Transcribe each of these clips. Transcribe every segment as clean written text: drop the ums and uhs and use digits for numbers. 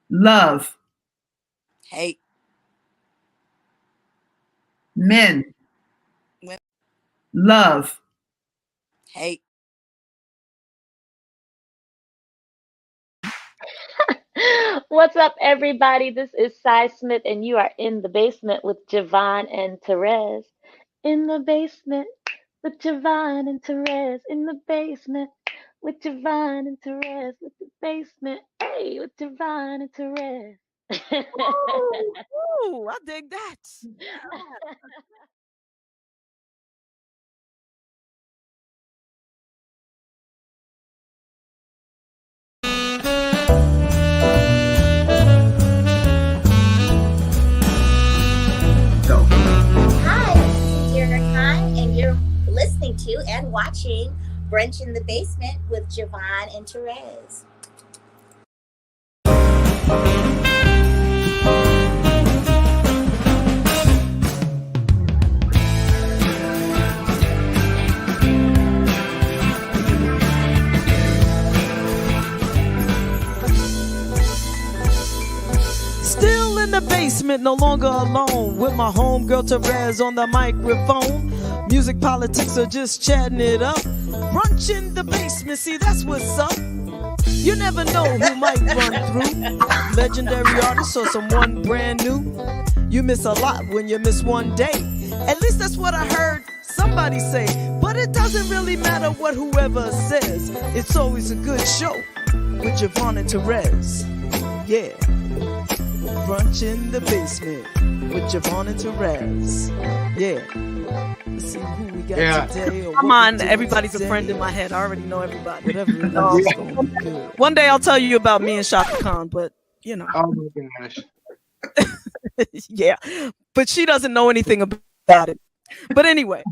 love, hate, men, women, love, hate. What's up, everybody? This is Cy Smith, and you are in the basement with JaVonne and Terez. In the basement with JaVonne and Terez. In the basement with JaVonne and Terez. With the basement, hey, with JaVonne and Terez. Ooh, I dig that. go. Hi, this is JaVonne, and you're listening to and watching Brunch in the Basement with JaVonne and Terez. Still in the basement, no longer alone, with my homegirl Terez on the microphone. Music, politics, or just chatting it up. Brunch in the basement, see that's what's up. You never know who might run through. Legendary artist or someone brand new. You miss a lot when you miss one day. At least that's what I heard somebody say. But it doesn't really matter what whoever says. It's always a good show with JaVonne and Terez. Yeah. Brunch in the basement with JaVonne and Terez. Yeah. Let's see who we got today. Come on, everybody's a friend in my head. I already know everybody. Whatever it is, it's gonna be good. One day I'll tell you about me and Shaka Khan, but you know. Oh my gosh. Yeah. But she doesn't know anything about it. But anyway.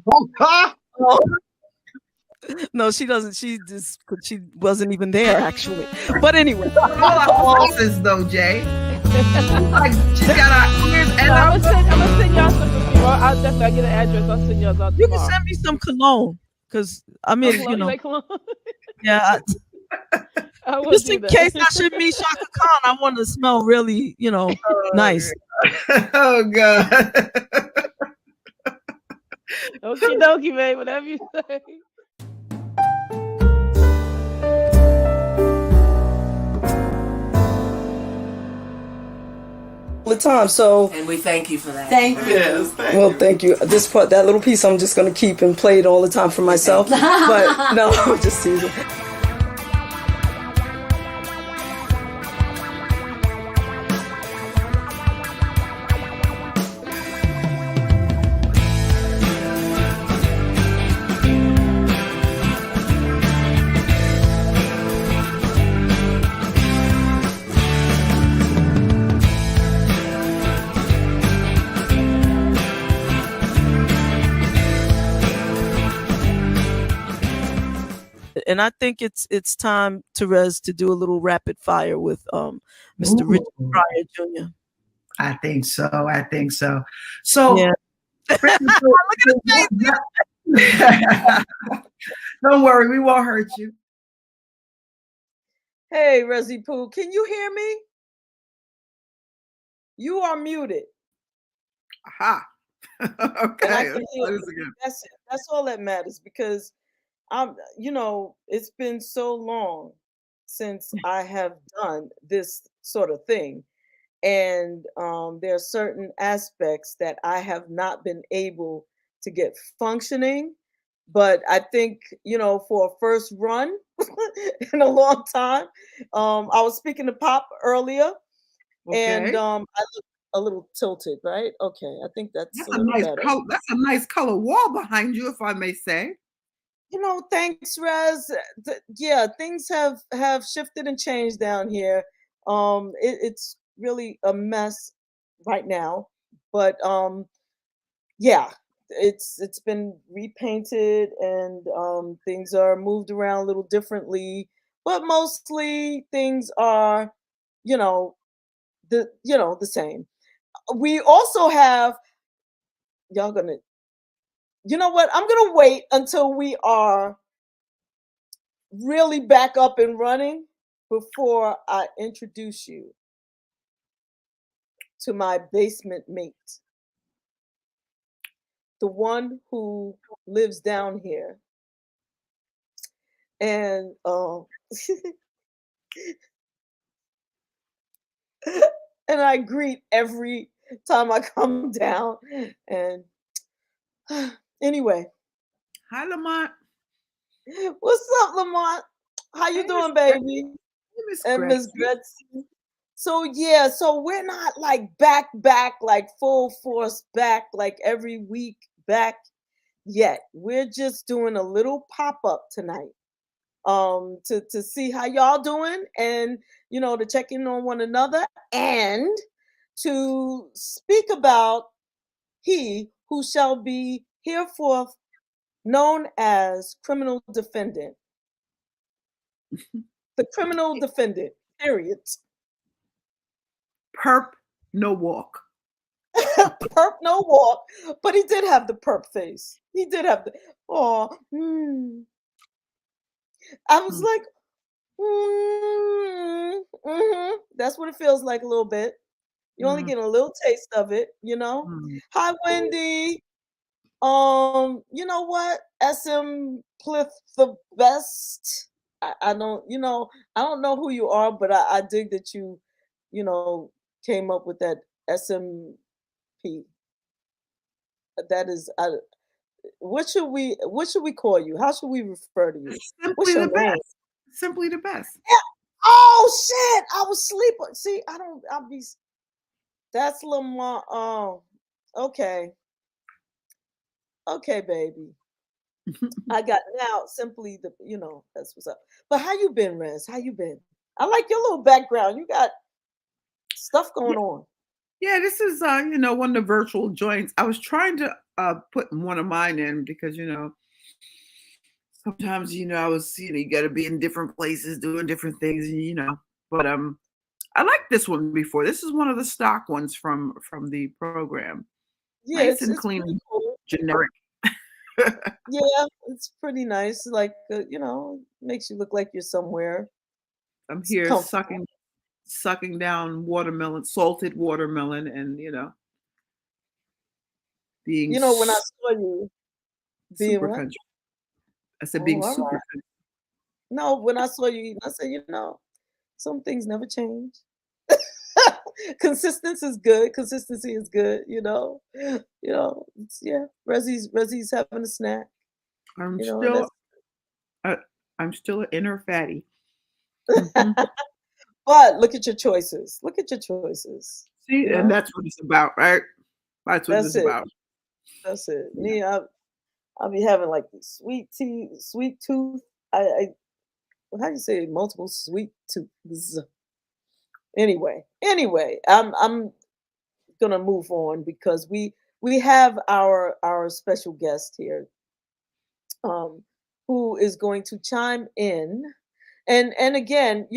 No, she doesn't. She wasn't even there actually. But anyway. All our bosses though, Jay. Like she got our ears and I'm gonna send y'all some tomorrow. I'll definitely get an address. I'll send y'all out You tomorrow. can send me some cologne, because I mean, Cologne, you know, make cologne? yeah. I will Just do in that. case I should meet Shaka Khan, I want to smell really, you know, nice. Oh God. Okie dokie, babe. Whatever you say. The time, so And we thank you for that. thank you. Yes, Thank you. This part, that little piece, I'm just gonna keep and play it all the time for myself. But no, I'm just teasing. And I think it's time, Terez, to do a little rapid fire with Mr. Richard Ooh. Pryor Jr. I think so. So Yeah. don't worry, we won't hurt you. Hey, Resi Pooh, can you hear me? You are muted. Aha. And I Okay. can Let's hear do this you. again. That's it. That's all that matters, because it's been so long since I have done this sort of thing. And there are certain aspects that I have not been able to get functioning. But I think, for a first run in a long time, I was speaking to Pop earlier, and Okay. I look a little tilted, right? Okay, I think that's That's a a little nice better. color. That's a nice color wall behind you, if I may say. Thanks, Raz. Yeah, things have shifted and changed down here. It's really a mess right now, but yeah, it's been repainted, and things are moved around a little differently, but mostly things are, you know, the same. We also have y'all gonna. You know what? I'm gonna wait until we are really back up and running before I introduce you to my basement mate, the one who lives down here. And and I greet every time I come down. And anyway, Hi, Lamont. what's up, Lamont? How you Hey, doing, Miss baby? Miss And Miss Gretchen. Gretchen. So yeah, so we're not like back, like full force back, like every week back yet. We're just doing a little pop-up tonight. To see how y'all doing, and to check in on one another, and to speak about he who shall be hereforth known as criminal defendant. The criminal defendant, period. Perp, no walk. Perp no walk, but he did have the perp face. He did have the I was like, that's what it feels like a little bit. You're only getting a little taste of it, Hi, Wendy. You know what? SM Plith the best. I don't, I don't know who you are, but I dig that you came up with that SMP. That is, what should we call you? How should we refer to you? What's Simply your the name? best. Simply the best. Yeah. Oh shit! I was sleeping. See, I'll be. That's Lamar. Oh, okay. Okay, baby. I got now simply the, that's what's up. But how you been, Rez? How you been? I like your little background. You got stuff going on. Yeah, this is one of the virtual joints. I was trying to put one of mine in because sometimes I was you got to be in different places doing different things, but I liked this one before. This is one of the stock ones from the program. Yeah, Nice and clean, cool. generic. Yeah, it's pretty nice. Like makes you look like you're somewhere. I'm here sucking down watermelon, salted watermelon, and being when I saw you being super what? country. I said being super country. No, when I saw you eating, I said, some things never change. Consistency is good. Consistency is good. Rezzy's having a snack. I'm still an inner fatty. But look at your choices. Look at your choices. See, and that's what it's about, right? That's what it's about. That's it. Me, I'll be having like sweet tooth. How do you say multiple sweet tooths? Anyway, I'm gonna move on because we have our special guest here, who is going to chime in. And again,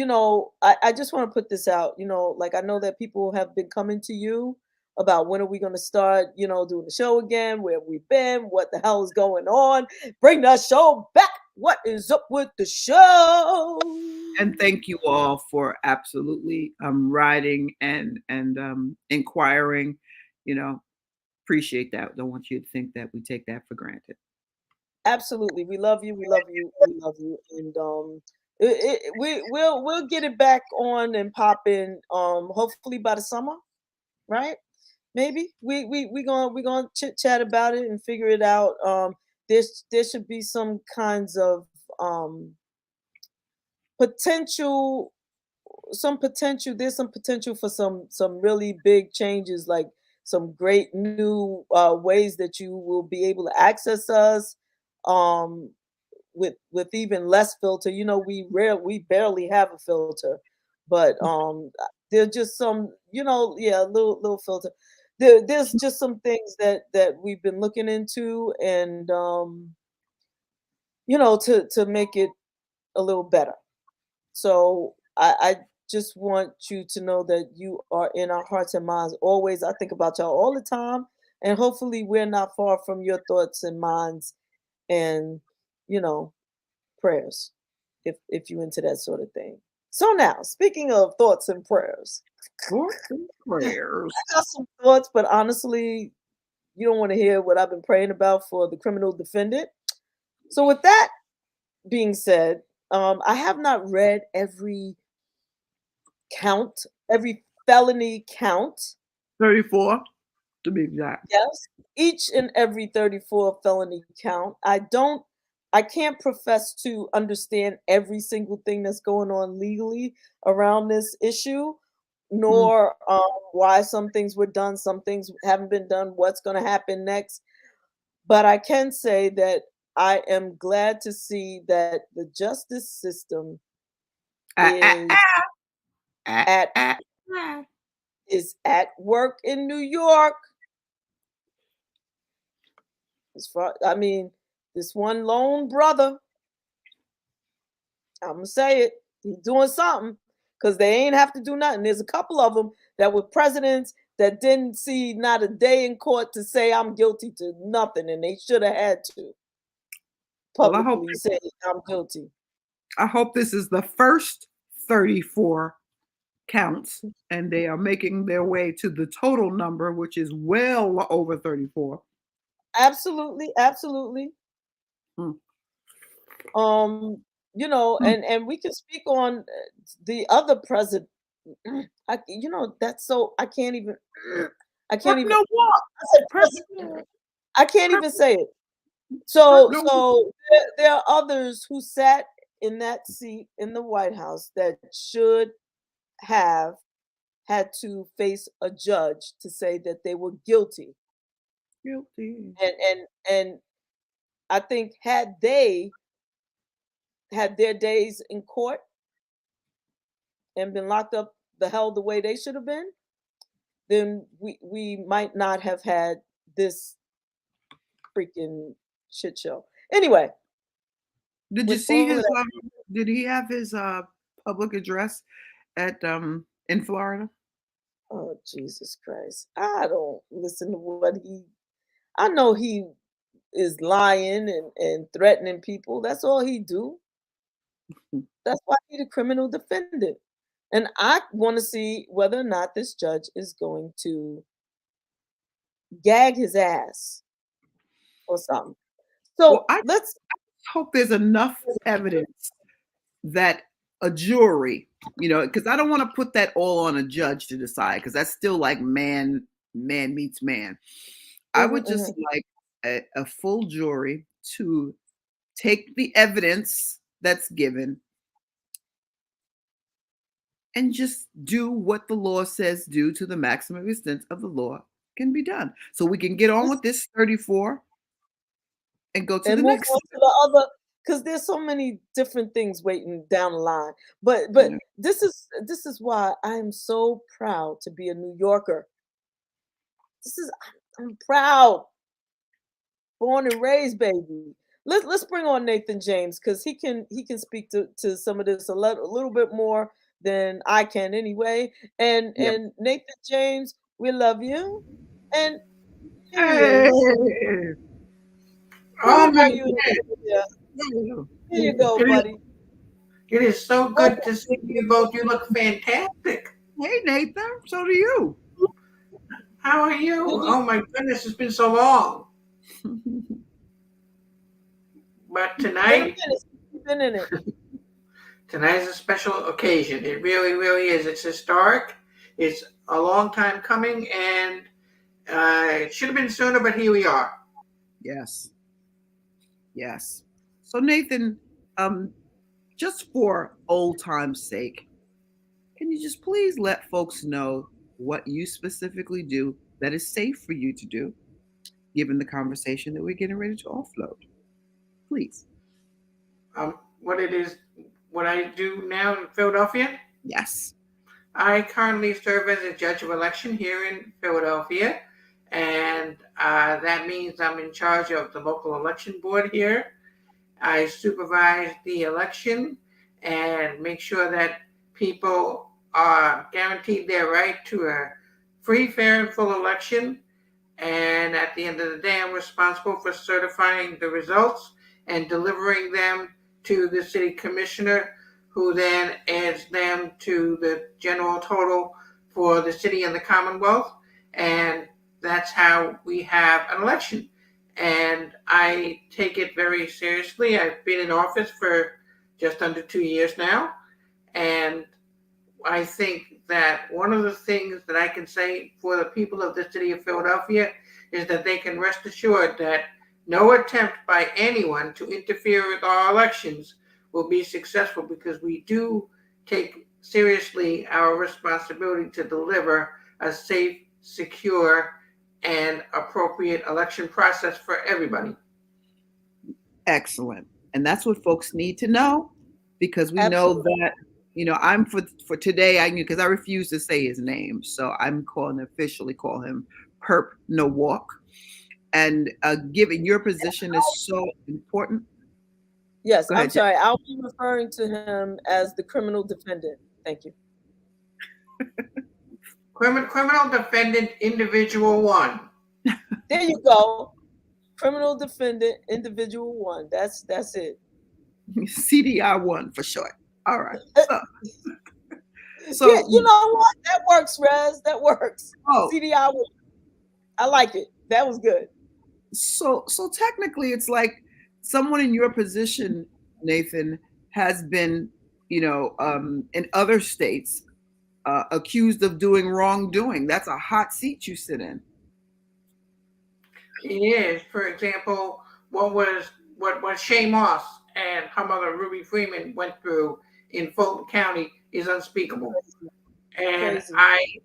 I just want to put this out, like I know that people have been coming to you about when are we going to start, doing the show again, where we've been, what the hell is going on, bring that show back. What is up with the show? And thank you all for absolutely writing and inquiring. Appreciate that. Don't want you to think that we take that for granted. Absolutely, we love you. We love you. We love you. And we'll get it back on and pop in. Hopefully by the summer, right? Maybe we gonna chit chat about it and figure it out. There should be some kinds of potential. There's some potential for some really big changes, like some great new ways that you will be able to access us. With even less filter. We barely have a filter, but there's just some, little filter. There's just some things that we've been looking into, and to make it a little better. So I just want you to know that you are in our hearts and minds always. I think about y'all all the time, and hopefully we're not far from your thoughts and minds, and prayers, if you into that sort of thing. So now, speaking of thoughts and prayers, Thoughts and prayers. I got some thoughts, but honestly, you don't want to hear what I've been praying about for the criminal defendant. So with that being said, I have not read every count, every felony count. 34, to be exact. Yes, each and every 34 felony count. I can't profess to understand every single thing that's going on legally around this issue, nor why some things were done, some things haven't been done, what's going to happen next. But I can say that I am glad to see that the justice system is at is at work in New York. I mean, this one lone brother, I'm gonna say it, he's doing something because they ain't have to do nothing. There's a couple of them that were presidents that didn't see not a day in court to say I'm guilty to nothing, and they should have had to publicly say I'm guilty. I hope this is the first 34 counts, and they are making their way to the total number, which is well over 34. Absolutely, absolutely. You know, and we can speak on the other president. That's so I can't even. I can't even. No, what? I said president. I can't even say it. So there are others who sat in that seat in the White House that should have had to face a judge to say that they were guilty. And I think had they had their days in court and been locked up the hell the way they should have been, then we might not have had this freaking shit show. Anyway, did you see his? Did he have his public address at in Florida? Oh Jesus Christ! I don't listen to what he. I know he is lying and threatening people. That's all he do. That's why he's a criminal defendant. And I want to see whether or not this judge is going to gag his ass or something. So let's hope there's enough evidence that a jury, because I don't want to put that all on a judge to decide, because that's still like man meets man. I would just like a full jury to take the evidence that's given and just do what the law says do to the maximum extent of the law can be done. So we can get on with this 34 and go to the next. To the other, because there's so many different things waiting down the line. But this is why I am so proud to be a New Yorker. I'm proud. Born and raised, baby. Let's bring on Nathan James, because he can speak to some of this a little bit more than I can anyway. And Nathan James, we love you. And hey. Oh my God. Here you go, buddy. It is so good to see you both. You look fantastic. Hey, Nathan. So do you. How are you? Oh my goodness, it's been so long. But tonight, tonight's a special occasion. It really, really is. It's historic. It's a long time coming, and it should have been sooner, but here we are. Yes. So Nathan, just for old time's sake, can you just please let folks know what you specifically do that is safe for you to do, given the conversation that we're getting ready to offload? Please. What I do now in Philadelphia? Yes. I currently serve as a judge of election here in Philadelphia, and that means I'm in charge of the local election board here. I supervise the election and make sure that people are guaranteed their right to a free, fair, and full election. And at the end of the day, I'm responsible for certifying the results and delivering them to the city commissioner, who then adds them to the general total for the city and the Commonwealth, and that's how we have an election. And I take it very seriously. I've been in office for just under 2 years now, and I think that one of the things that I can say for the people of the city of Philadelphia is that they can rest assured that no attempt by anyone to interfere with our elections will be successful, because we do take seriously our responsibility to deliver a safe, secure, and appropriate election process for everybody. Excellent. And that's what folks need to know, because we know that, I'm for today, because I refuse to say his name. So I'm officially call him Perp No Walk. And given your position is so important. Yes, I'm sorry. I'll be referring to him as the criminal defendant. Thank you. Criminal defendant individual 1. There you go. Criminal defendant individual 1. That's it. CDI 1 for short. All right. So yeah, you know what? That works, Rez. That works. CDI 1. I like it. That was good. So technically, it's like someone in your position, Nathan, has been, in other states accused of doing wrongdoing. That's a hot seat you sit in. It is. For example, what Shay Moss and her mother Ruby Freeman went through in Fulton County is unspeakable. And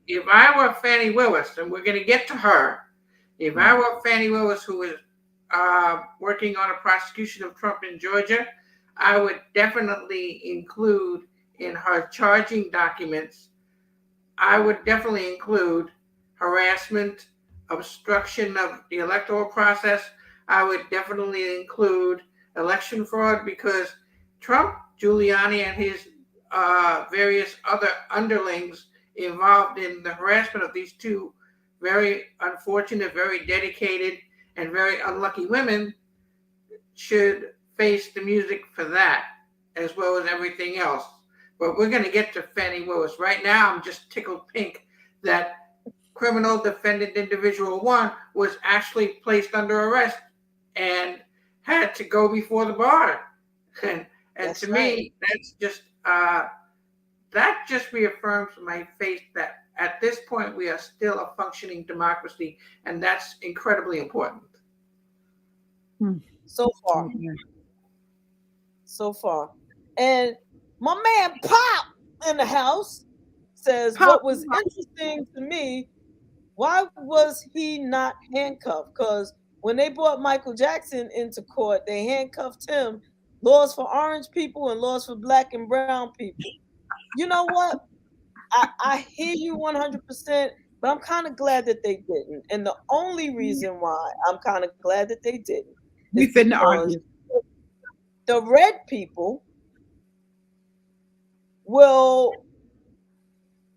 if I were Fannie Willis, and we're going to get to her, if I were Fannie Willis, who is working on a prosecution of Trump in Georgia, I would definitely include in her charging documents, I would definitely include harassment, obstruction of the electoral process. I would definitely include election fraud, because Trump, Giuliani, and his various other underlings involved in the harassment of these two very unfortunate, very dedicated, and very unlucky women should face the music for that, as well as everything else. But we're going to get to Fannie Willis. Right now, I'm just tickled pink that criminal defendant individual 1 was actually placed under arrest and had to go before the bar. And to me, that's just that just reaffirms my faith that at this point we are still a functioning democracy, and that's incredibly important. So far. And my man Pop in the house says, what was interesting to me, why was he not handcuffed? Because when they brought Michael Jackson into court, they handcuffed him. Laws for orange people and laws for black and brown people. You know what? I hear you 100%, but I'm kind of glad that they didn't. And the only reason why I'm kind of glad that they didn't is because the red people will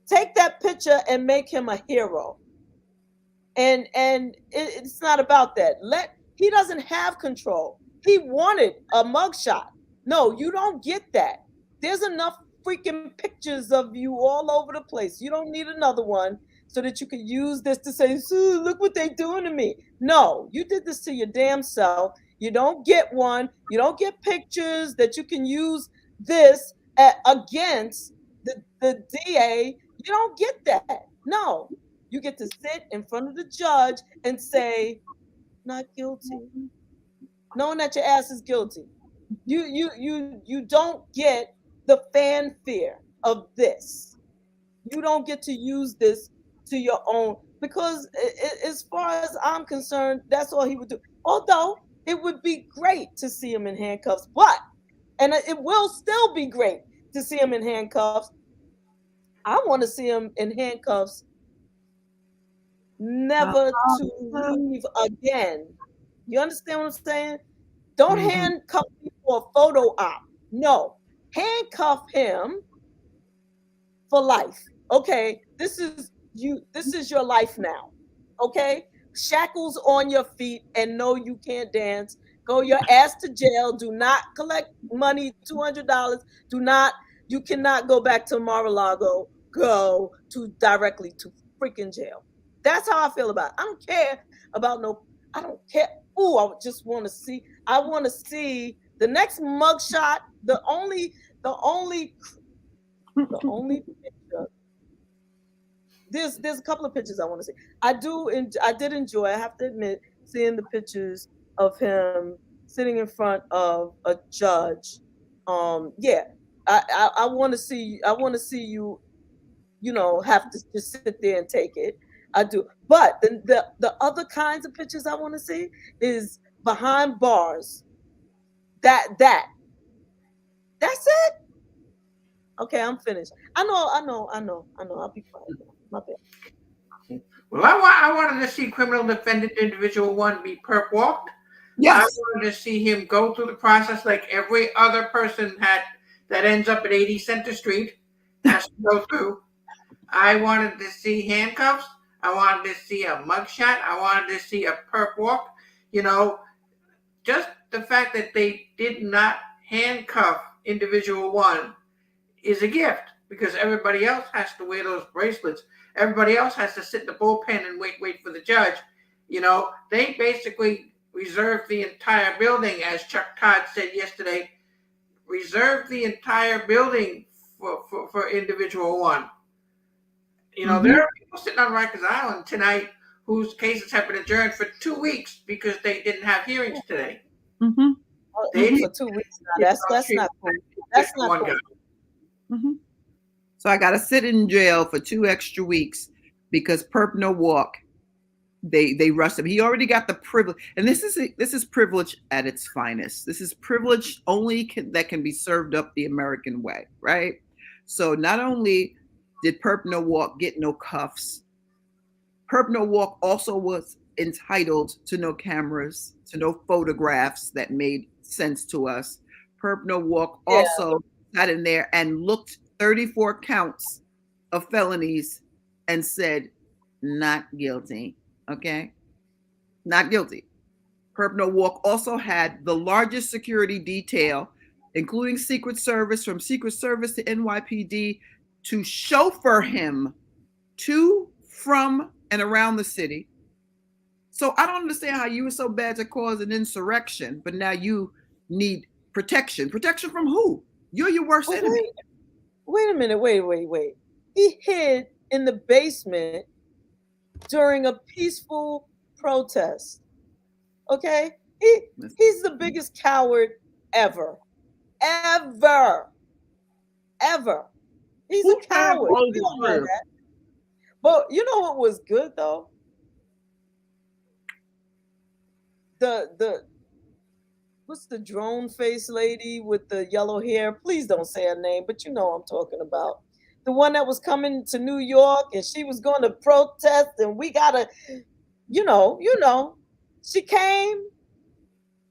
take that picture and make him a hero. And it's not about that. He doesn't have control. He wanted a mugshot. No, you don't get that. There's enough freaking pictures of you all over the place. You don't need another one so that you can use this to say, look what they're doing to me. No, you did this to your damn self. You don't get one. You don't get pictures that you can use this against the DA. You don't get that. No, you get to sit in front of the judge and say, not guilty, knowing that your ass is guilty. You don't get the fanfare of this. You don't get to use this to your own, because as far as I'm concerned, that's all he would do. Although it would be great to see him in handcuffs, and it will still be great to see him in handcuffs. I want to see him in handcuffs, never to leave again. You understand what I'm saying? Don't handcuff me for a photo op. No, handcuff him for life. Okay, this is your life now. Okay, shackles on your feet, and no, you can't dance. Go your ass to jail. Do not collect money, $200. You cannot go back to Mar-a-Lago go to directly to freaking jail. That's how I feel about it. I don't care about no. I don't care. Ooh, I just want to see. I want to see the next mugshot. The only picture. There's a couple of pictures I want to see. I did enjoy. I have to admit, seeing the pictures of him sitting in front of a judge. Yeah, I want to see. I want to see you. Have to just sit there and take it. I do. But the other kinds of pictures I want to see is behind bars. That's it. Okay, I'm finished. I know. I'll be quiet. My bad. Well, I wanted to see criminal defendant individual 1 be perp walked. Yes. I wanted to see him go through the process like every other person that ends up at 80 Center Street has to go through. I wanted to see handcuffs. I wanted to see a mugshot. I wanted to see a perp walk. Just the fact that they did not handcuff individual 1 is a gift, because everybody else has to wear those bracelets. Everybody else has to sit in the bullpen and wait for the judge. They basically reserved the entire building, as Chuck Todd said yesterday, reserved the entire building for individual 1. There are people sitting on Rikers Island tonight whose cases have been adjourned for 2 weeks because they didn't have hearings today. Mm-hmm. For 2 weeks now. That's not cool. That's not cool. Mm-hmm. So I got to sit in jail for 2 extra weeks because perp no walk. They rushed him. He already got the privilege, and this is privilege at its finest. This is privilege that can be served up the American way, right? So not only did perp no walk get no cuffs, perp no walk also was entitled to no cameras, to no photographs that made sense to us. Perp no walk also got in there and looked 34 counts of felonies and said, not guilty. Okay? Not guilty. Perp no walk also had the largest security detail, including Secret Service, from Secret Service to NYPD, to chauffeur him to, from, and around the city. So I don't understand how you were so bad to cause an insurrection, but now you need protection. Protection from who? You're your worst enemy. Wait a minute. Wait. He hid in the basement during a peaceful protest. Okay? He's the biggest coward ever. He's a coward. We don't know that. But you know what was good though? The what's the drone face lady with the yellow hair? Please don't say her name, but you know what I'm talking about. The one that was coming to New York and she was going to protest, and we gotta, you know, she came,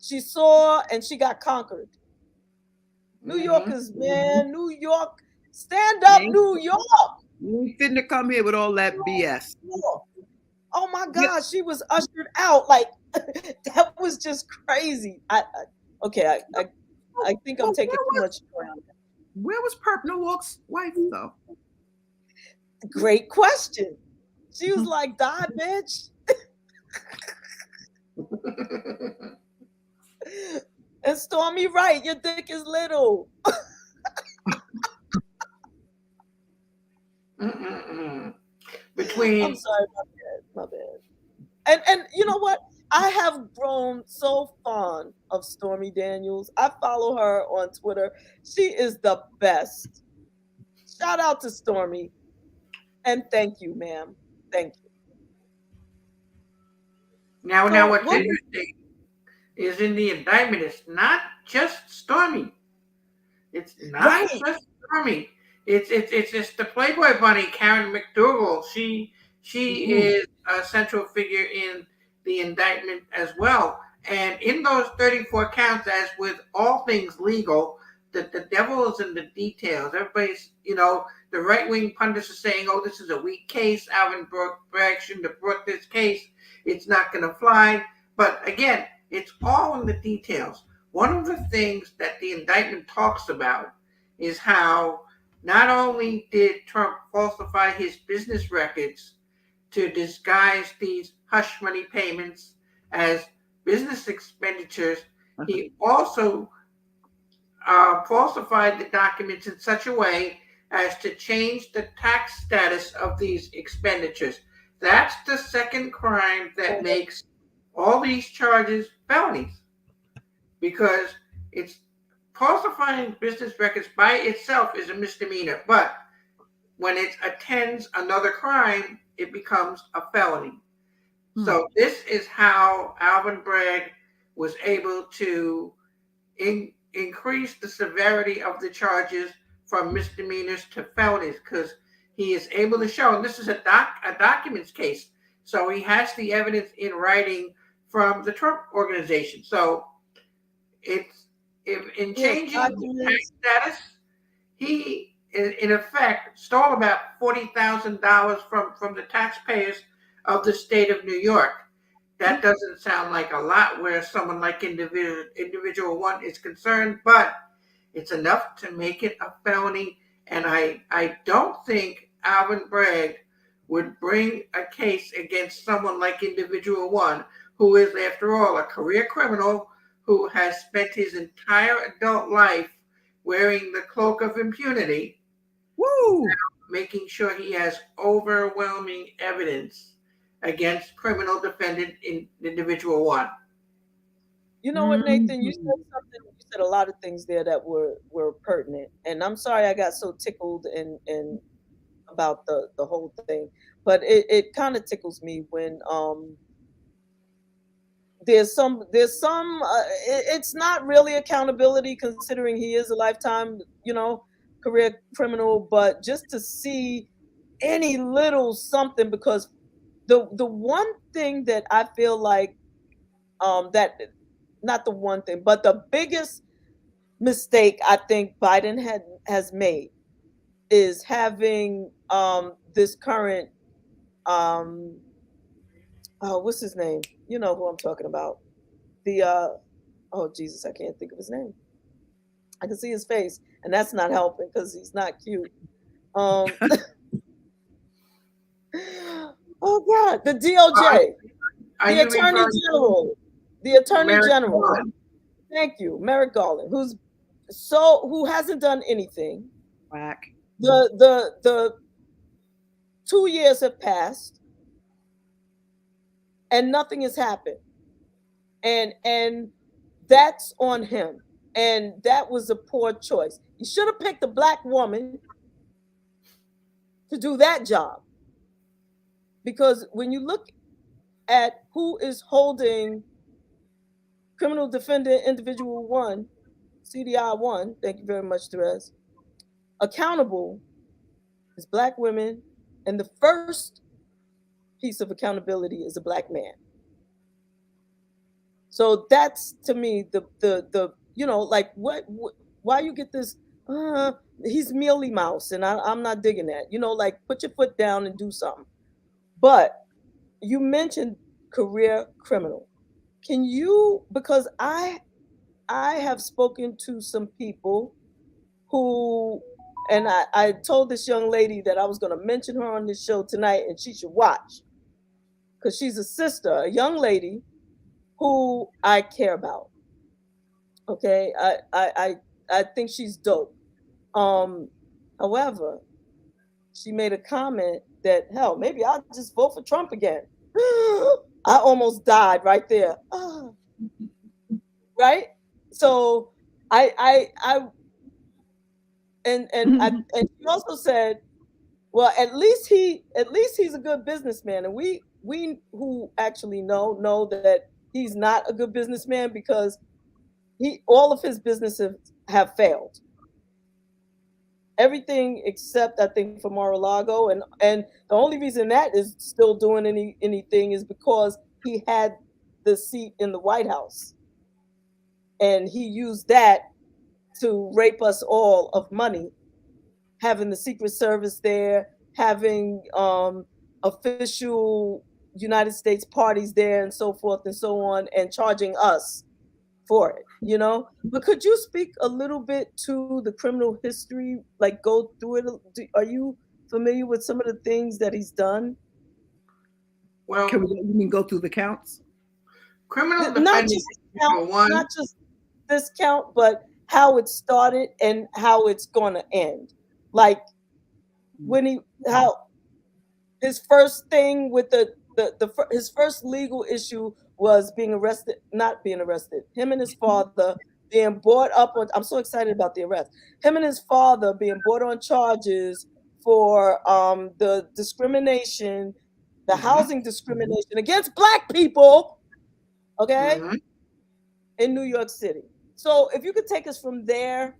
she saw, and she got conquered. New Yorkers, man, New York, stand up, New York. You ain't finna come here with all that BS. Oh my God, she was ushered out. Like, that was just crazy. I think I'm taking too much ground. Where was Perp No Walk's wife, though? Great question. She was like, die, bitch. And Stormy, right, your dick is little. Between... I'm sorry, my bad. And you know what? I have grown so fond of Stormy Daniels. I follow her on Twitter. She is the best. Shout out to Stormy. And thank you, ma'am. Thank you. Now what's interesting is in the indictment, it's not just Stormy. It's not just Stormy. It's the Playboy bunny, Karen McDougal. She is a central figure in the indictment as well. And in those 34 counts, as with all things legal, the devil is in the details. Everybody's, the right-wing pundits are saying, oh, this is a weak case. Alvin Bragg shouldn't have brought this case. It's not going to fly. But again, it's all in the details. One of the things that the indictment talks about is how not only did Trump falsify his business records to disguise these hush money payments as business expenditures, he also falsified the documents in such a way as to change the tax status of these expenditures. That's the second crime that makes all these charges felonies, because it's falsifying business records by itself is a misdemeanor, but when it attends another crime, it becomes a felony. So this is how Alvin Bragg was able to increase the severity of the charges from misdemeanors to felonies, because he is able to show, and this is a documents case, so he has the evidence in writing from the Trump organization. So it's in changing the tax status, he in effect stole about $40,000 from the taxpayers of the state of New York. That doesn't sound like a lot where someone like individual one is concerned, but it's enough to make it a felony. And I don't think Alvin Bragg would bring a case against someone like individual one, who is, after all, a career criminal who has spent his entire adult life wearing the cloak of impunity, making sure he has overwhelming evidence against criminal defendant in individual one. You know what, Nathan? You said something. You said a lot of things there that were pertinent, and I'm sorry I got so tickled and about the whole thing, but it kind of tickles me when there's some it's not really accountability, considering he is a lifetime career criminal, but just to see any little something, because the one thing that I feel like that not the one thing, but the biggest mistake I think Biden has made is having this current what's his name? You know who I'm talking about. The oh Jesus, I can't think of his name. I can see his face, and that's not helping because he's not cute. Oh God, the DOJ, the Attorney General, Garland. Thank you, Merrick Garland, who hasn't done anything. Whack. The 2 years have passed, and nothing has happened, and that's on him, and that was a poor choice. He should have picked a black woman to do that job, because when you look at who is holding criminal defendant individual one, CDI 1, thank you very much, Terez, accountable is black women, and the first piece of accountability is a black man. So that's, to me, the like why you get this he's mealy mouse, and I'm not digging that. Like, put your foot down and do something. But you mentioned career criminal. Can you, because I have spoken to some people who, and I told this young lady that I was going to mention her on this show tonight, and she should watch, because she's a sister, a young lady who I care about. Okay, I think she's dope. However, she made a comment that, hell, maybe I'll just vote for Trump again. I almost died right there. Right? So and she also said, well, at least he's a good businessman, and we who actually know that he's not a good businessman, because all of his businesses have failed. Everything except, I think, for Mar-a-Lago, and the only reason that is still doing anything is because he had the seat in the White House, and he used that to rape us all of money, having the Secret Service there, having official United States parties there, and so forth and so on, and charging us for it, you know. But could you speak a little bit to the criminal history, like go through it? Are you familiar with some of the things that he's done? Well, Can we, you mean go through the counts? criminal Not defendant just number count, one. not just this count, but how it started and how it's going to end. Like when how his first thing with his first legal issue was being arrested, not being arrested. Him and his father being brought up on. I'm so excited about the arrest. Him and his father being brought on charges for the discrimination, the housing discrimination against Black people. Okay, in New York City. So if you could take us from there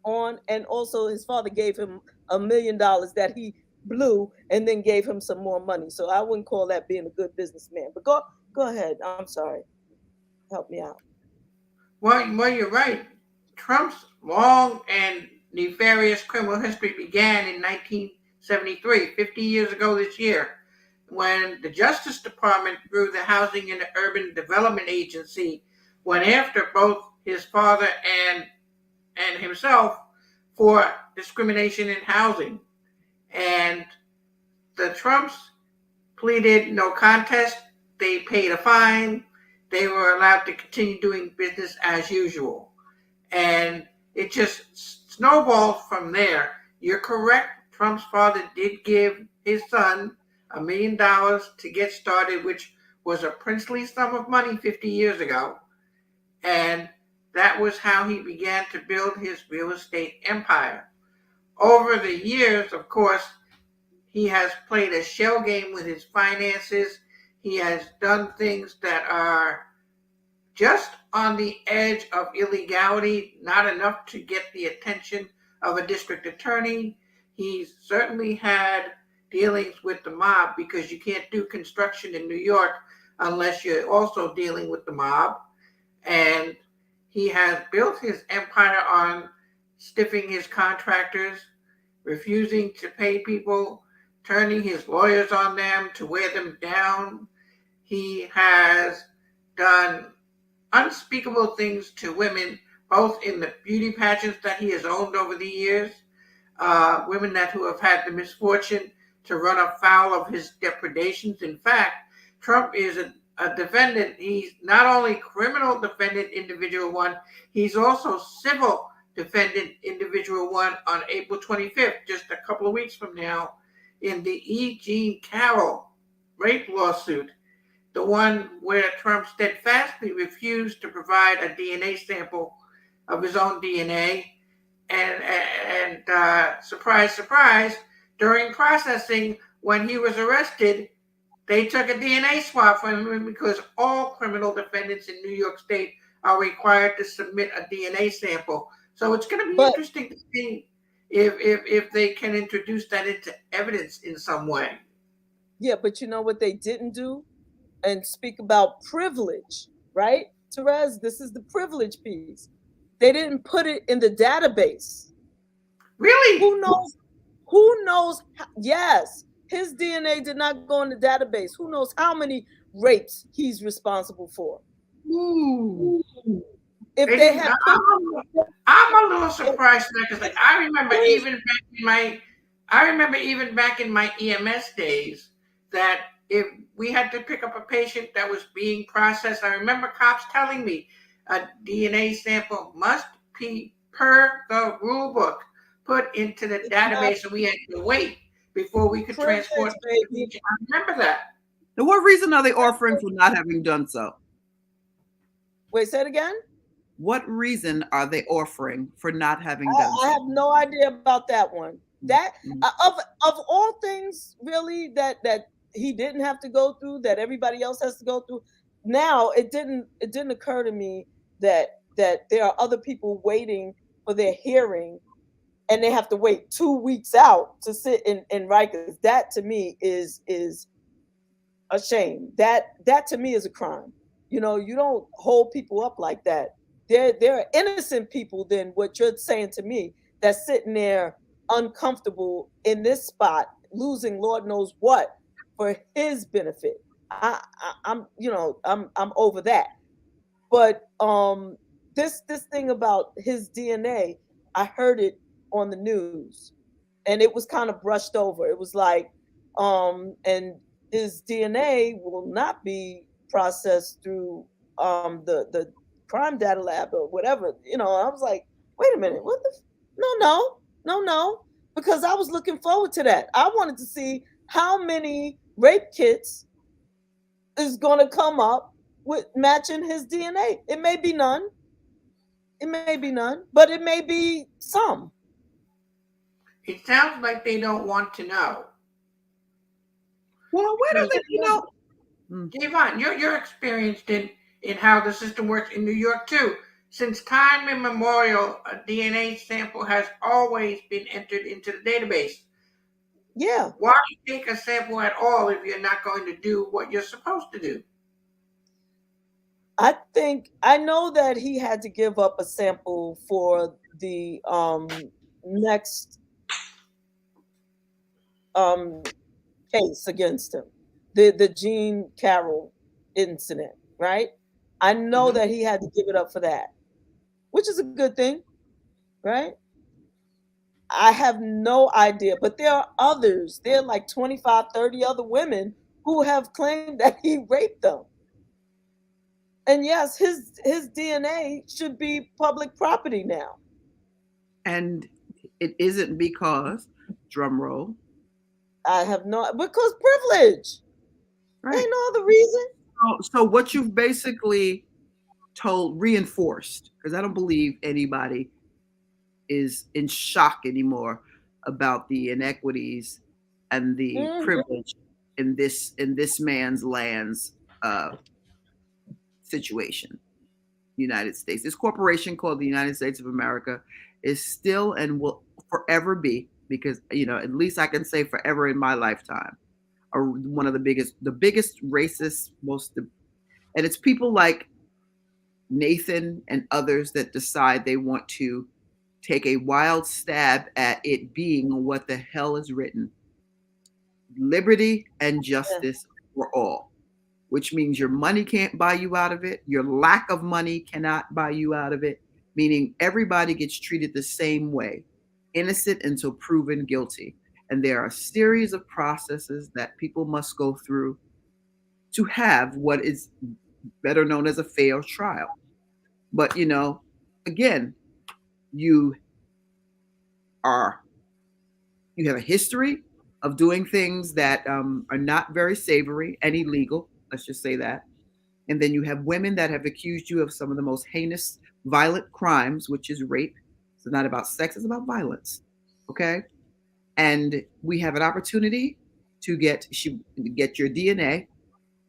on, and also his father gave him $1 million that he blew and then gave him some more money. So I wouldn't call that being a good businessman. But go ahead. I'm sorry. Help me out. Well, you're right. Trump's long and nefarious criminal history began in 1973, 50 years ago this year, when the Justice Department, through the Housing and Urban Development Agency, went after both his father and himself for discrimination in housing. And the Trumps pleaded no contest. They paid a fine. They were allowed to continue doing business as usual. And it just snowballed from there. You're correct. Trump's father did give his son $1 million to get started, which was a princely sum of money 50 years ago. And that was how he began to build his real estate empire. Over the years, of course, he has played a shell game with his finances. He has done things that are just on the edge of illegality, not enough to get the attention of a district attorney. He's certainly had dealings with the mob, because you can't do construction in New York unless you're also dealing with the mob. And he has built his empire on stiffing his contractors, refusing to pay people, turning his lawyers on them to wear them down. He has done unspeakable things to women, both in the beauty pageants that he has owned over the years, women who have had the misfortune to run afoul of his depredations. In fact, Trump is a defendant. He's not only criminal defendant individual one, he's also civil defendant individual one on April 25th, just a couple of weeks from now, in the E. Jean Carroll rape lawsuit, the one where Trump steadfastly refused to provide a DNA sample of his own DNA. And surprise, surprise, during processing, when he was arrested, they took a DNA swab from him, because all criminal defendants in New York State are required to submit a DNA sample. So it's going to be interesting to see if they can introduce that into evidence in some way. Yeah, but you know what they didn't do? And speak about privilege, right? Terez, this is the privilege piece. They didn't put it in the database. Really? Who knows? Who knows? Yes, his DNA did not go in the database. Who knows how many rapes he's responsible for? Ooh. If they had, I'm a little surprised because I remember even back in my EMS days that if we had to pick up a patient that was being processed, I remember cops telling me a DNA sample must be, per the rule book, put into the database, and we had to wait before we could transport the patient. I remember that. Now, what reason are they offering for not having done so? Wait, say it again? What reason are they offering for not having done so? I have no idea about that one. That of all things, really, that he didn't have to go through, that everybody else has to go through. Now it didn't occur to me that there are other people waiting for their hearing, and they have to wait 2 weeks out to sit in Rikers. That to me is a shame. That to me is a crime. You know, you don't hold people up like that. There are innocent people, then, what you're saying to me, that's sitting there uncomfortable in this spot, losing Lord knows what for his benefit. I'm over that. But this thing about his DNA, I heard it on the news, and it was kind of brushed over. It was like, and his DNA will not be processed through the crime data lab or whatever. I was like, wait a minute, what the? No, because I was looking forward to that. I wanted to see how many rape kits is going to come up with matching his DNA. It may be none. But it may be some. It sounds like they don't want to know. Well, where do they, JaVonne, you're experienced in how the system works in New York too. Since time immemorial, a DNA sample has always been entered into the database. Yeah. Why take a sample at all if you're not going to do what you're supposed to do? I know that he had to give up a sample for the next case against him, the Jean Carroll incident, right? I know that he had to give it up for that, which is a good thing, right? I have no idea, but there are others. There are like 25, 30 other women who have claimed that he raped them. And yes, his DNA should be public property now. And it isn't because, drum roll, I have because privilege. Right. Ain't no other reason. So what you've basically reinforced, because I don't believe anybody is in shock anymore about the inequities and the privilege in this man's lands situation. United States. This corporation called the United States of America is still and will forever be, because at least I can say forever in my lifetime, are one of the biggest racist, and it's people like Nathan and others that decide they want to take a wild stab at it being what the hell is written: liberty and justice for all, which means your money can't buy you out of it. Your lack of money cannot buy you out of it, meaning everybody gets treated the same way, innocent until proven guilty. And there are a series of processes that people must go through to have what is better known as a fair trial. But, again, you have a history of doing things that are not very savory and illegal. Let's just say that. And then you have women that have accused you of some of the most heinous, violent crimes, which is rape. It's not about sex, it's about violence. Okay? And we have an opportunity to get your DNA,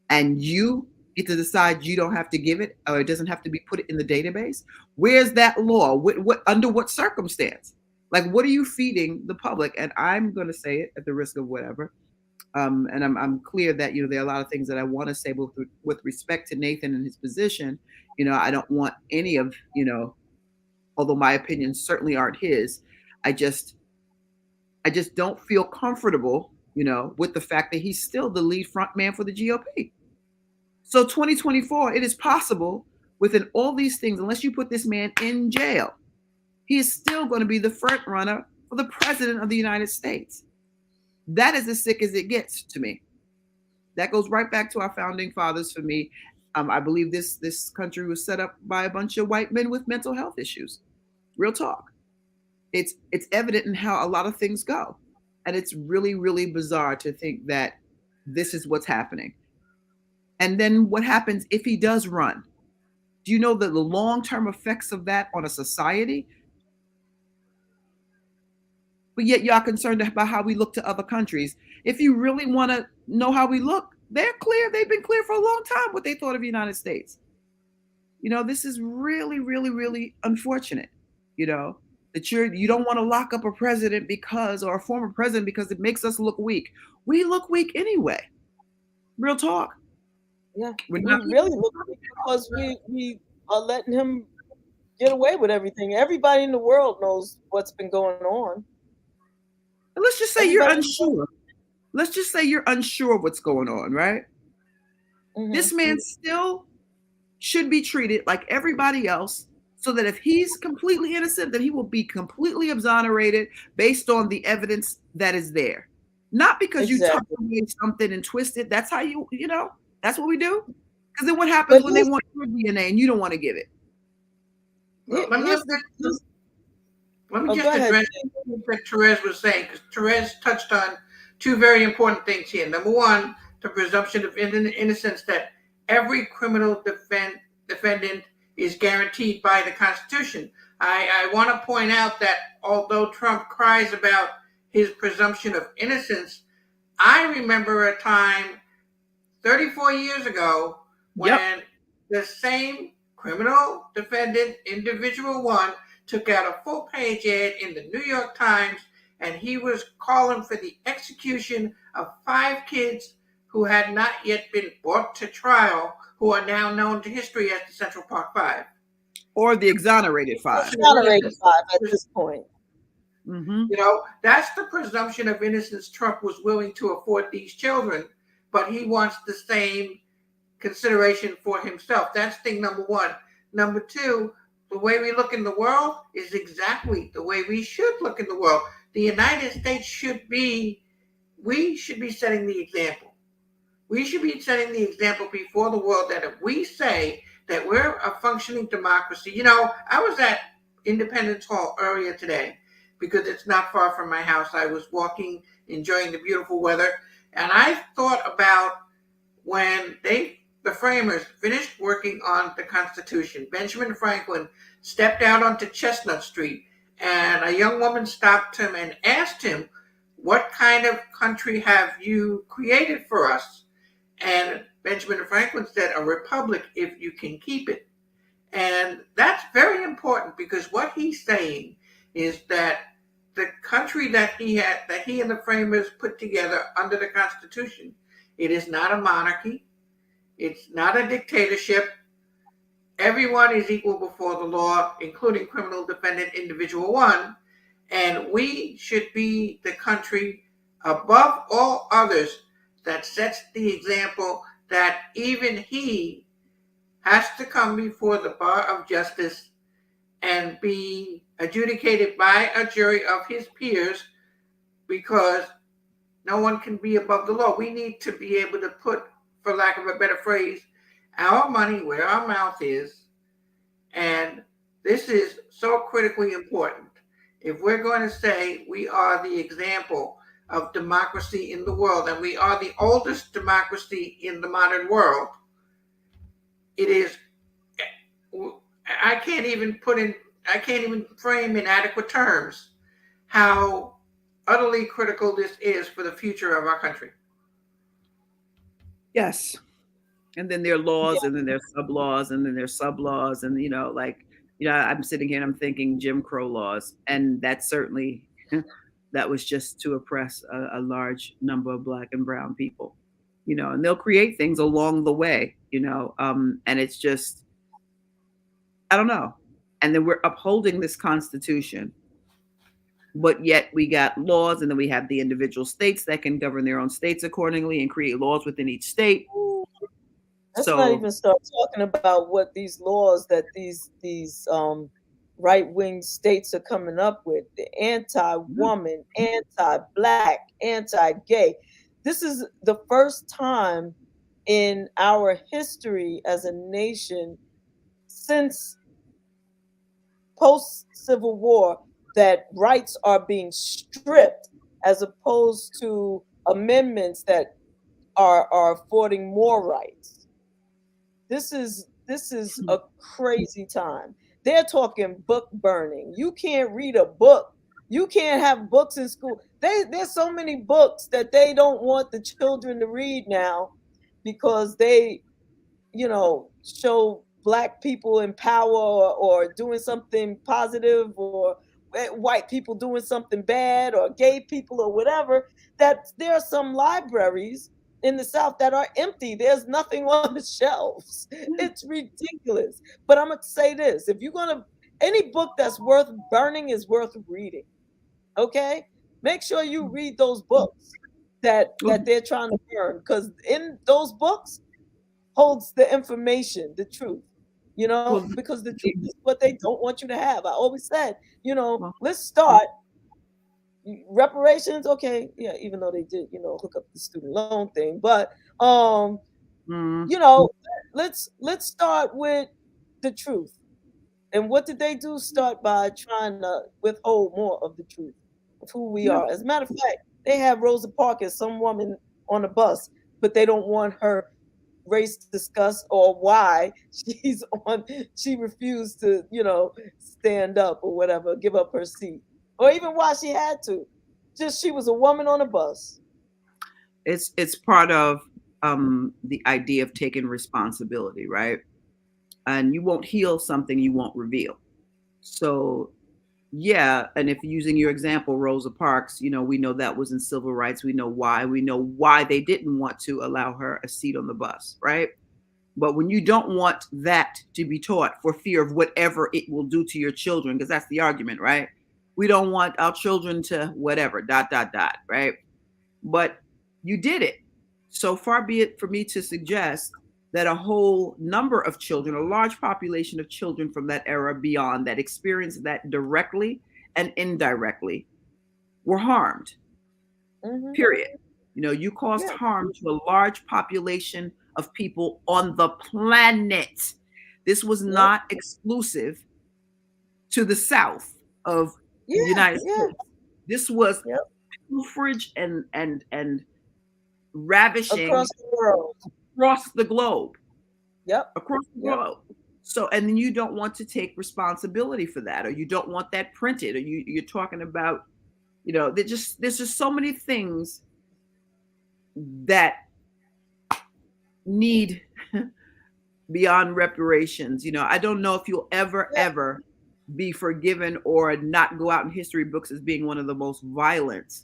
and you get to decide you don't have to give it, or it doesn't have to be put in the database. Where's that law? Under what circumstance? Like, what are you feeding the public? And I'm going to say it at the risk of whatever. And I'm clear that, there are a lot of things that I want to say with respect to Nathan and his position. I don't want any of, although my opinions certainly aren't his, I just don't feel comfortable, with the fact that he's still the lead front man for the GOP. So 2024, it is possible within all these things, unless you put this man in jail, he is still going to be the front runner for the president of the United States. That is as sick as it gets to me. That goes right back to our founding fathers for me. I believe this country was set up by a bunch of white men with mental health issues. Real talk. It's evident in how a lot of things go. And it's really, really bizarre to think that this is what's happening. And then what happens if he does run? Do you know the long-term effects of that on a society? But yet y'all concerned about how we look to other countries. If you really want to know how we look, they're clear. They've been clear for a long time what they thought of the United States. This is really, really, really unfortunate, that you don't want to lock up a president or a former president because it makes us look weak. We look weak anyway. Real talk. Yeah, we really look weak because we are letting him get away with everything. Everybody in the world knows what's been going on. And let's just say you're unsure. Let's just say you're unsure of what's going on, right? Mm-hmm. This man still should be treated like everybody else, so that if he's completely innocent, then he will be completely exonerated based on the evidence that is there. Not because you took Exactly. away something and twist it. That's how that's what we do. Because then what happens But when they want your DNA and you don't want to give it? Well, let me here's just go ahead, address Jay. what Terez was saying, because Terez touched on two very important things here. Number one, the presumption of innocence, that every criminal defendant is guaranteed by the Constitution. I want to point out that although Trump cries about his presumption of innocence, I remember a time 34 years ago when the same criminal defendant, individual one, took out a full-page ad in the New York Times, and he was calling for the execution of 5 kids who had not yet been brought to trial, who are now known to history as the Central Park Five. Or the exonerated 5. Exonerated 5 at this point. Mm-hmm. You know, that's the presumption of innocence Trump was willing to afford these children, but he wants the same consideration for himself. That's thing number one. Number two, the way we look in the world is exactly the way we should look in the world. The United States we should be setting the example. We should be setting the example before the world that if we say that we're a functioning democracy. You know, I was at Independence Hall earlier today because it's not far from my house. I was walking, enjoying the beautiful weather, and I thought about when the framers finished working on the Constitution. Benjamin Franklin stepped out onto Chestnut Street, and a young woman stopped him and asked him, "What kind of country have you created for us?" And Benjamin Franklin said, "A republic if you can keep it." And that's very important, because what he's saying is that the country that he and the framers put together under the Constitution, it is not a monarchy. It's not a dictatorship. Everyone is equal before the law, including criminal defendant individual one. And we should be the country above all others that sets the example that even he has to come before the bar of justice and be adjudicated by a jury of his peers, because no one can be above the law. We need to be able to put, for lack of a better phrase, our money where our mouth is. And this is so critically important. If we're going to say we are the example of democracy in the world, and we are the oldest democracy in the modern world, it is, I can't even frame in adequate terms how utterly critical this is for the future of our country. Yes. And then there are laws, and then there's sub-laws, and then there's sub-laws. And, I'm sitting here and I'm thinking Jim Crow laws. And that certainly, that was just to oppress a large number of Black and brown people, and they'll create things along the way, and it's just, I don't know. And then we're upholding this Constitution, but yet we got laws, and then we have the individual states that can govern their own states accordingly and create laws within each state. Let's not even start talking about what these laws that these right-wing states are coming up with. The anti-woman, anti-Black, anti-gay. This is the first time in our history as a nation since post-Civil War that rights are being stripped, as opposed to amendments that are affording more rights. This is a crazy time. They're talking book burning. You can't read a book. You can't have books in school. There's so many books that they don't want the children to read now, because they, show Black people in power or doing something positive, or white people doing something bad, or gay people or whatever, that there are some libraries in the South that are empty. There's nothing on the shelves. It's ridiculous. But I'm going to say this. If you're going to, any book that's worth burning is worth reading. Okay? Make sure you read those books that they're trying to burn, because in those books holds the information, the truth. Well, because the truth is what they don't want you to have. I always said, well, let's start reparations. Okay, yeah, even though they did, hook up the student loan thing, but mm, let's start with the truth. And what did they do? Start by trying to withhold more of the truth of who we yeah. are. As a matter of fact, they have Rosa Parks, some woman on a bus, but they don't want her race discussed or why she refused to, stand up or whatever, give up her seat, or even why she had to. Just she was a woman on a bus. It's part of the idea of taking responsibility, right? And you won't heal something you won't reveal. So yeah, and if using your example, Rosa Parks, we know that was in civil rights. We know why they didn't want to allow her a seat on the bus, right? But when you don't want that to be taught for fear of whatever it will do to your children, because that's the argument, right? We don't want our children to whatever, ... right? But you did it. So far be it for me to suggest that a whole number of children, a large population of children from that era beyond that experienced that directly and indirectly were harmed. Mm-hmm. Period. You caused harm to a large population of people on the planet. This was not exclusive to the South of the United States. This was pilferage and ravishing across the world, across the globe. Across the globe. So, and then you don't want to take responsibility for that, or you don't want that printed, or you're talking about, there's just so many things that need beyond reparations. I don't know if you'll ever be forgiven or not go out in history books as being one of the most violent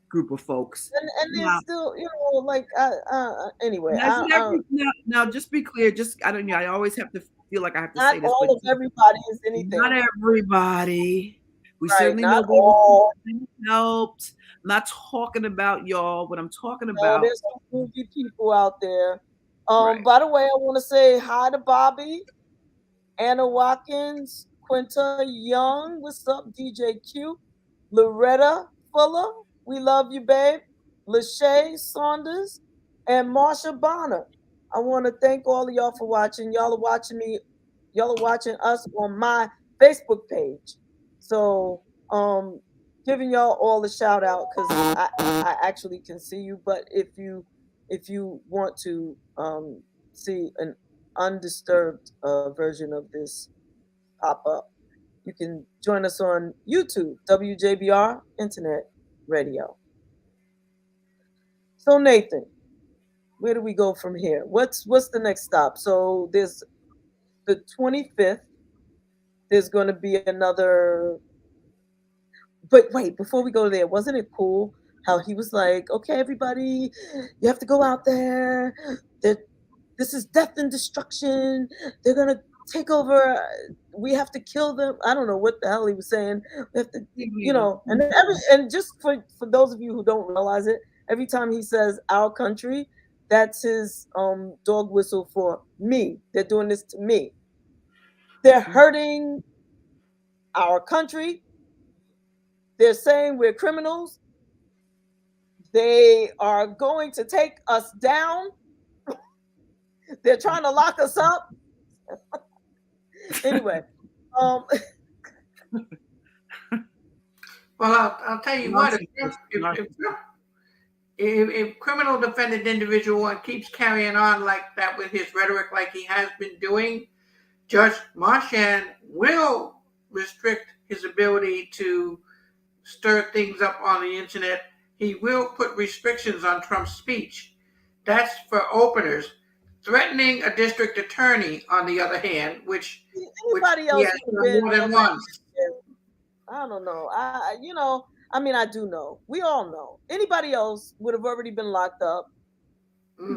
group of folks. And they're still, anyway. Now, just be clear. I always have to feel like I have to not say this. All of everybody is anything. Not everybody. We certainly not know all. helped. I'm not talking about y'all. What I'm talking about. There's some movie people out there. Right. By the way, I want to say hi to Bobby, Anna Watkins, Quinta Young. What's up, DJ Q? Loretta Fuller. We love you, babe. Lachey Saunders and Marsha Bonner. I want to thank all of y'all for watching. Y'all are watching me. Y'all are watching us on my Facebook page. So, giving y'all all a shout out because I actually can see you. But if you want to see an undisturbed version of this pop up, you can join us on YouTube, WJBR Internet Radio. So Nathan, where do we go from here? What's the next stop? So there's the 25th. There's going to be another. But wait, before we go there, wasn't it cool how he was like, okay, everybody, you have to go out there. This is death and destruction. They're going to take over. We have to kill them. I don't know what the hell he was saying. We have to, and just for those of you who don't realize it, every time he says our country, that's his dog whistle for me. They're doing this to me. They're hurting our country. They're saying we're criminals. They are going to take us down. They're trying to lock us up. Anyway. Well, I'll tell you what. If criminal defendant individual keeps carrying on like that with his rhetoric like he has been doing, Judge Marchand will restrict his ability to stir things up on the internet. He will put restrictions on Trump's speech. That's for openers. Threatening a district attorney, on the other hand, which anybody else more than once. I don't know. I do know. We all know. Anybody else would have already been locked up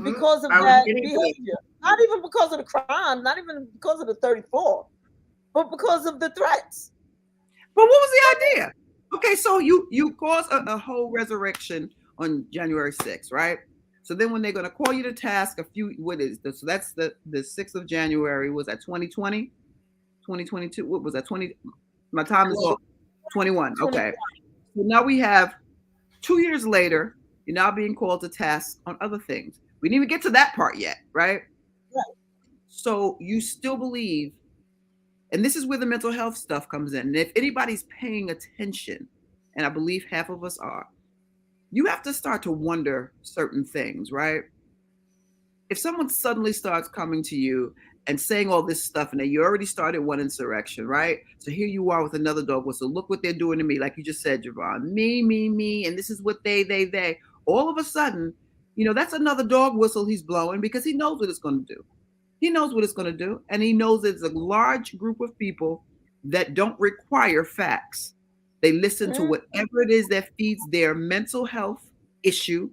because of that behavior. Not even because of the crime, not even because of the 34, but because of the threats. But what was the idea? Okay, so you caused a whole resurrection on January 6th, right? So then when they're going to call you to task so that's the 6th of January, was that 2020, 2022? What was that? 20, my time is all 21. Okay. So now we have 2 years later, you're now being called to task on other things. We didn't even get to that part yet, right? Right. So you still believe, and this is where the mental health stuff comes in. And if anybody's paying attention, and I believe half of us are, you have to start to wonder certain things, right? If someone suddenly starts coming to you and saying all this stuff, and then you already started one insurrection, right? So here you are with another dog whistle. Look what they're doing to me, like you just said, JaVonne. Me, and this is what they. All of a sudden, that's another dog whistle he's blowing because he knows what it's going to do. He knows what it's going to do, and he knows it's a large group of people that don't require facts. They listen to whatever it is that feeds their mental health issue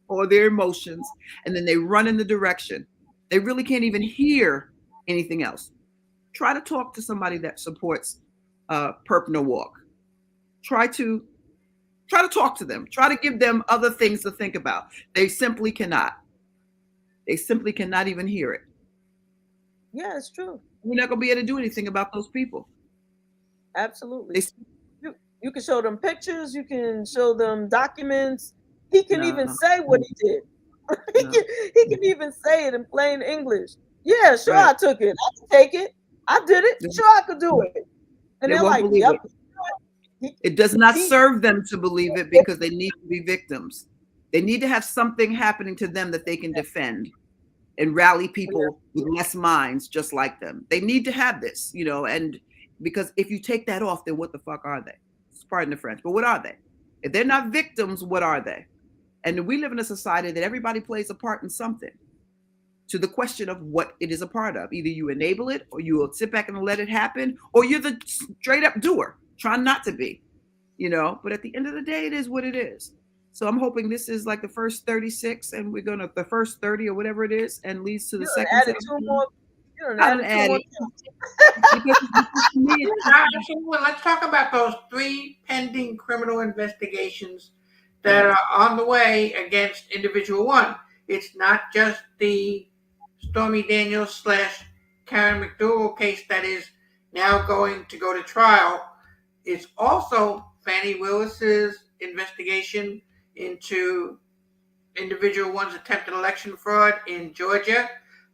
or their emotions, and then they run in the direction. They really can't even hear anything else. Try to talk to somebody that supports Perp No Walk. Try to talk to them. Try to give them other things to think about. They simply cannot. They simply cannot even hear it. Yeah, it's true. You're not going to be able to do anything about those people. Absolutely. You can show them pictures. You can show them documents. He can even say what he did. He can even say it in plain English. Yeah, sure, right. I took it. I can take it. I did it. Sure, I could do it. And they they're like, yep. It does not serve them to believe it because they need to be victims. They need to have something happening to them that they can defend and rally people with less minds just like them. They need to have this, and because if you take that off, then what the fuck are they? Pardon the French, but what are they? If they're not victims, what are they? And we live in a society that everybody plays a part in something, to the question of what it is a part of. Either you enable it, or you will sit back and let it happen, or you're the straight up doer, trying not to be, but at the end of the day, it is what it is. So I'm hoping this is like the first 36, and we're going to the first 30 or whatever it is, and leads to the second. Added two more. Let's talk about those 3 pending criminal investigations that are on the way against individual one. It's not just the Stormy Daniels / Karen McDougal case that is now going to go to trial. It's also Fannie Willis's investigation into individual one's attempted election fraud in Georgia.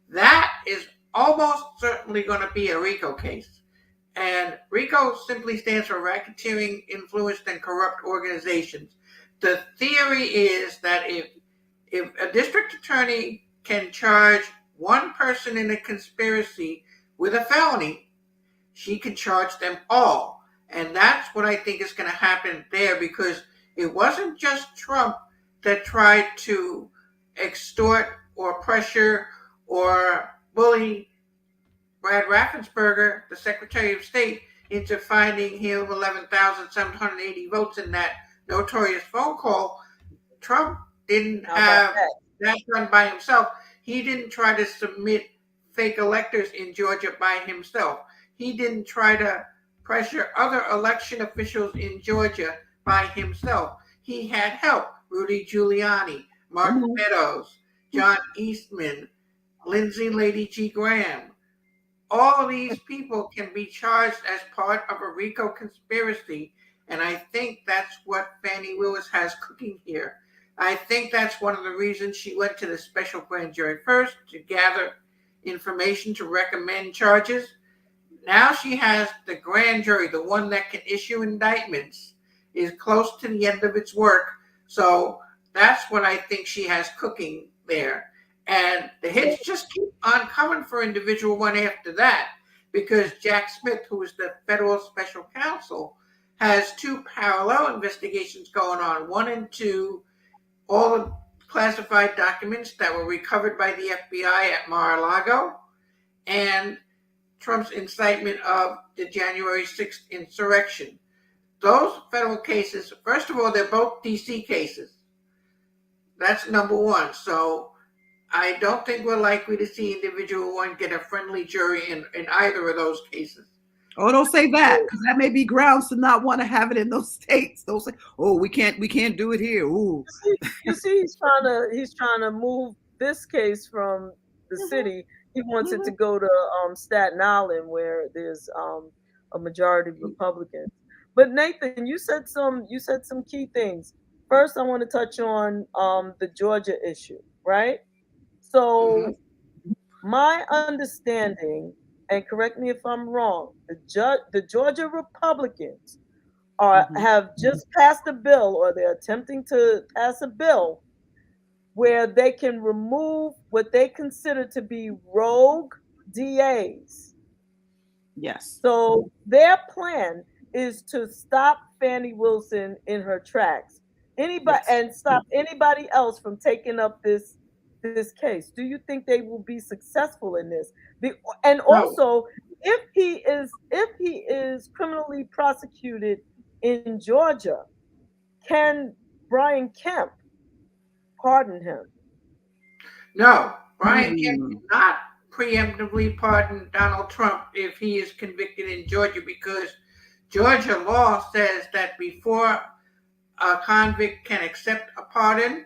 That is almost certainly going to be a RICO case. And RICO simply stands for racketeering, influenced, and corrupt organizations. The theory is that if a district attorney can charge one person in a conspiracy with a felony, she can charge them all. And that's what I think is going to happen there, because it wasn't just Trump that tried to extort or pressure or bully Brad Raffensperger, the Secretary of State, into finding him 11,780 votes in that notorious phone call. Trump didn't have that done by himself. He didn't try to submit fake electors in Georgia by himself. He didn't try to pressure other election officials in Georgia by himself. He had help. Rudy Giuliani, Mark Meadows, John Eastman, Lindsay Lady G. Graham. All of these people can be charged as part of a RICO conspiracy, and I think that's what Fannie Willis has cooking here. I think that's one of the reasons she went to the special grand jury first, to gather information to recommend charges. Now she has the grand jury, the one that can issue indictments, is close to the end of its work. So that's what I think she has cooking there. And the hits just keep on coming for individual one after that, because Jack Smith, who is the federal special counsel, has 2 parallel investigations going on, one into all the classified documents that were recovered by the FBI at Mar-a-Lago, and Trump's incitement of the January 6th insurrection. Those federal cases, first of all, they're both DC cases. That's number one. So I don't think we're likely to see individual one get a friendly jury in either of those cases. Oh, don't say that, because that may be grounds to not want to have it in those states. Don't say, "Oh, we can't do it here." Ooh. You see, he's trying to move this case from the city. He wants it to go to Staten Island, where there's a majority of Republicans. But Nathan, you said some key things. First, I want to touch on the Georgia issue, right? So my understanding, and correct me if I'm wrong, the Georgia Republicans have just passed a bill, or they're attempting to pass a bill where they can remove what they consider to be rogue DAs. Yes. So their plan is to stop Fannie Wilson in her tracks. And stop anybody else from taking up this case. Do you think they will be successful in this? And also, if he is criminally prosecuted in Georgia, can Brian Kemp pardon him? No, Brian Kemp did not preemptively pardon Donald Trump if he is convicted in Georgia, because Georgia law says that before a convict can accept a pardon,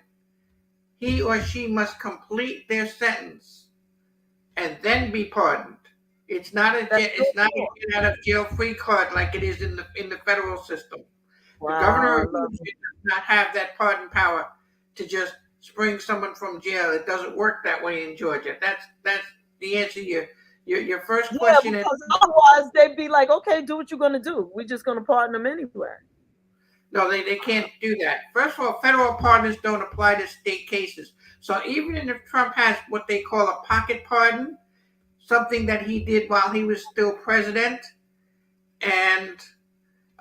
he or she must complete their sentence and then be pardoned. It's not a get out of jail free card like it is in the federal system. Wow, the governor of Georgia does not have that pardon power to just spring someone from jail. It doesn't work that way in Georgia. That's the answer to your first question. Yeah, because otherwise they'd be like, okay, do what you're going to do. We're just going to pardon them anyway. No, they can't do that. First of all, federal pardons don't apply to state cases. So even if Trump has what they call a pocket pardon, something that he did while he was still president, and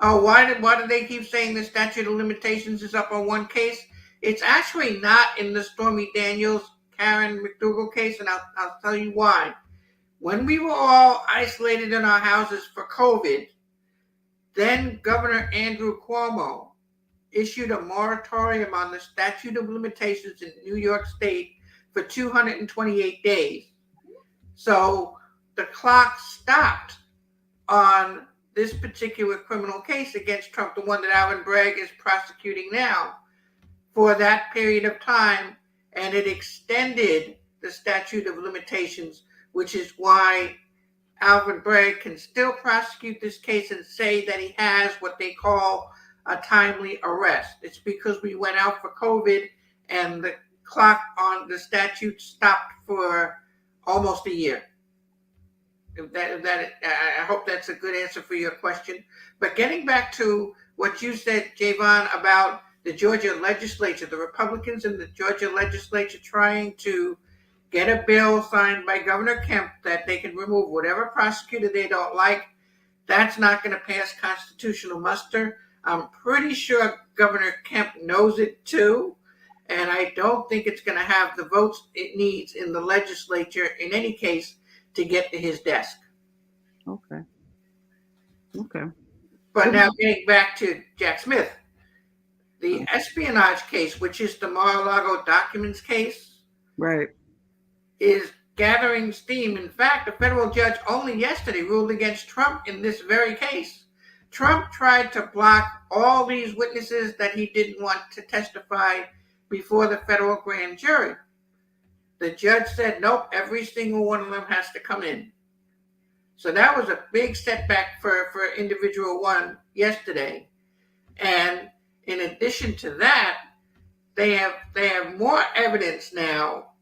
why do they keep saying the statute of limitations is up on one case? It's actually not in the Stormy Daniels, Karen McDougal case, and I'll tell you why. When we were all isolated in our houses for COVID, then Governor Andrew Cuomo issued a moratorium on the statute of limitations in New York State for 228 days. So the clock stopped on this particular criminal case against Trump, the one that Alvin Bragg is prosecuting now, for that period of time, and it extended the statute of limitations, which is why Alvin Bragg can still prosecute this case and say that he has what they call a timely arrest. It's because we went out for COVID and the clock on the statute stopped for almost a year. I hope that's a good answer for your question. But getting back to what you said, JaVonne, about the Georgia legislature, the Republicans in the Georgia legislature trying to get a bill signed by Governor Kemp that they can remove whatever prosecutor they don't like, that's not going to pass constitutional muster. I'm pretty sure Governor Kemp knows it too, and I don't think it's going to have the votes it needs in the legislature in any case to get to his desk. Okay. But now getting back to Jack Smith, the espionage case, which is the Mar-a-Lago documents case, right, is gathering steam. In fact, a federal judge only yesterday ruled against Trump in this very case. Trump tried to block all these witnesses that he didn't want to testify before the federal grand jury. The judge said, nope, every single one of them has to come in. So that was a big setback for individual one yesterday. And in addition to that, they have more evidence now.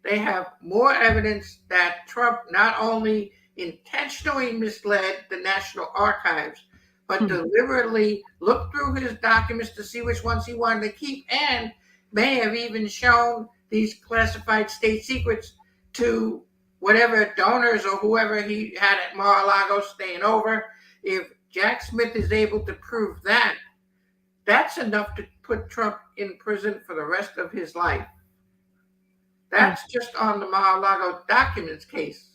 They have more evidence that Trump not only intentionally misled the National Archives, but deliberately looked through his documents to see which ones he wanted to keep, and may have even shown these classified state secrets to whatever donors or whoever he had at Mar-a-Lago staying over. If Jack Smith is able to prove that, that's enough to put Trump in prison for the rest of his life. That's just on the Mar-a-Lago documents case.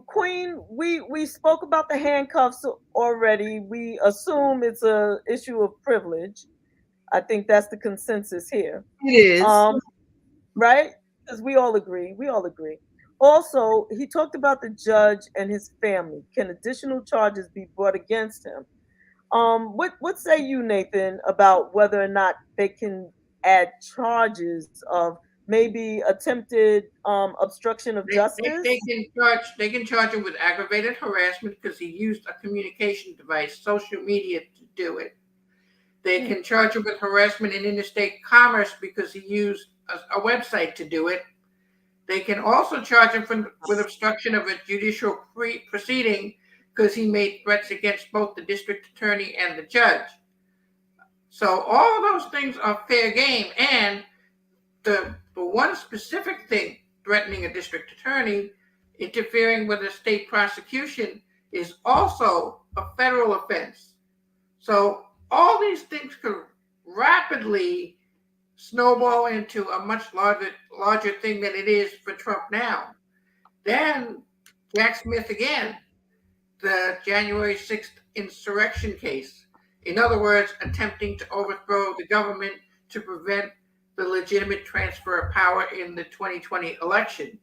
Queen, we spoke about the handcuffs already. We assume it's a issue of privilege. I think that's the consensus here. It is. Right? Because we all agree. Also, he talked about the judge and his family. Can additional charges be brought against him? What say you, Nathan, about whether or not they can add charges of maybe attempted obstruction of They justice? can charge him with aggravated harassment because he used a communication device, social media, to do it. They can charge him with harassment in interstate commerce because he used a website to do it. They can also charge him with obstruction of a judicial proceeding because he made threats against both the district attorney and the judge. So all of those things are fair game. And the one specific thing, threatening a district attorney, interfering with a state prosecution, is also a federal offense. So all these things could rapidly snowball into a much larger thing than it is for Trump now. Then Jack Smith again, the January 6th insurrection case. In other words, attempting to overthrow the government to prevent the legitimate transfer of power in the 2020 election.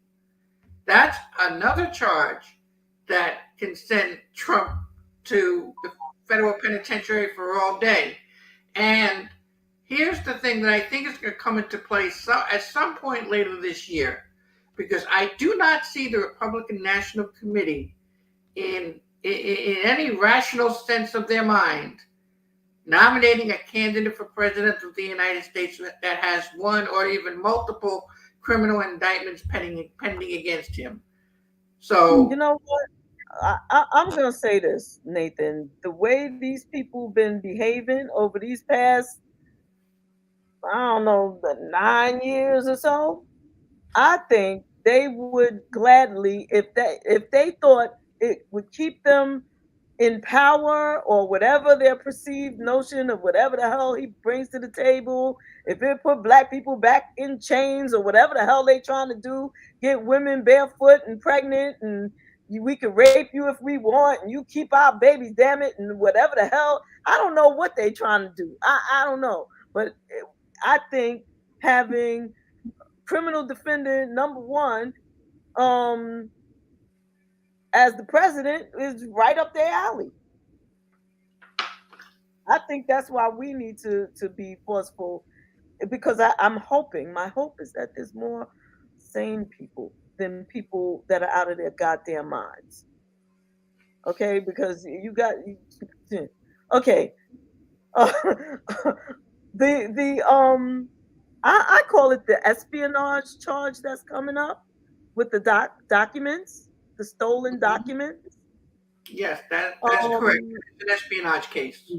That's another charge that can send Trump to the federal penitentiary for all day. And here's the thing that I think is going to come into play at some point later this year, because I do not see the Republican National Committee in any rational sense of their mind nominating a candidate for president of the United States that has one or even multiple criminal indictments pending against him. So you know what? I'm going to say this, Nathan. The way these people been behaving over these past, I don't know, the 9 years or so, I think they would gladly, if they thought it would keep them in power or whatever their perceived notion of whatever the hell he brings to the table, if it put black people back in chains or whatever the hell they trying to do, get women barefoot and pregnant, and we can rape you if we want, and you keep our babies, damn it, and whatever the hell. I don't know what they trying to do. I don't know. But I think having criminal defendant number one as the president is right up their alley. I think that's why we need to be forceful, because I'm hoping, my hope is that there's more sane people than people that are out of their goddamn minds. Okay, because you got okay. I call it the espionage charge that's coming up with the documents, the stolen documents. Yes, that's correct. It's an espionage case.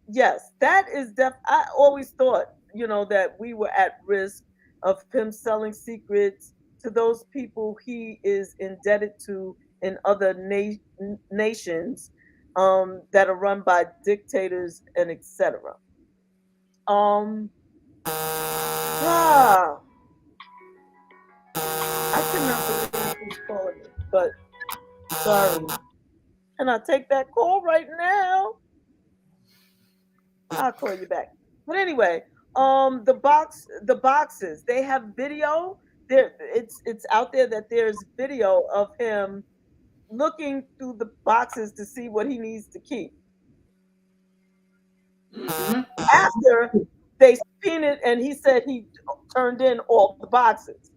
Yes, that is I always thought, that we were at risk of him selling secrets to those people he is indebted to in other nations that are run by dictators and etc. I cannot believe who's calling me, but sorry. Can I take that call right now? I'll call you back. But anyway, the boxes, they have video. It's out there that there's video of him looking through the boxes to see what he needs to keep. Mm-hmm. After they subpoenaed and he said he turned in all the boxes.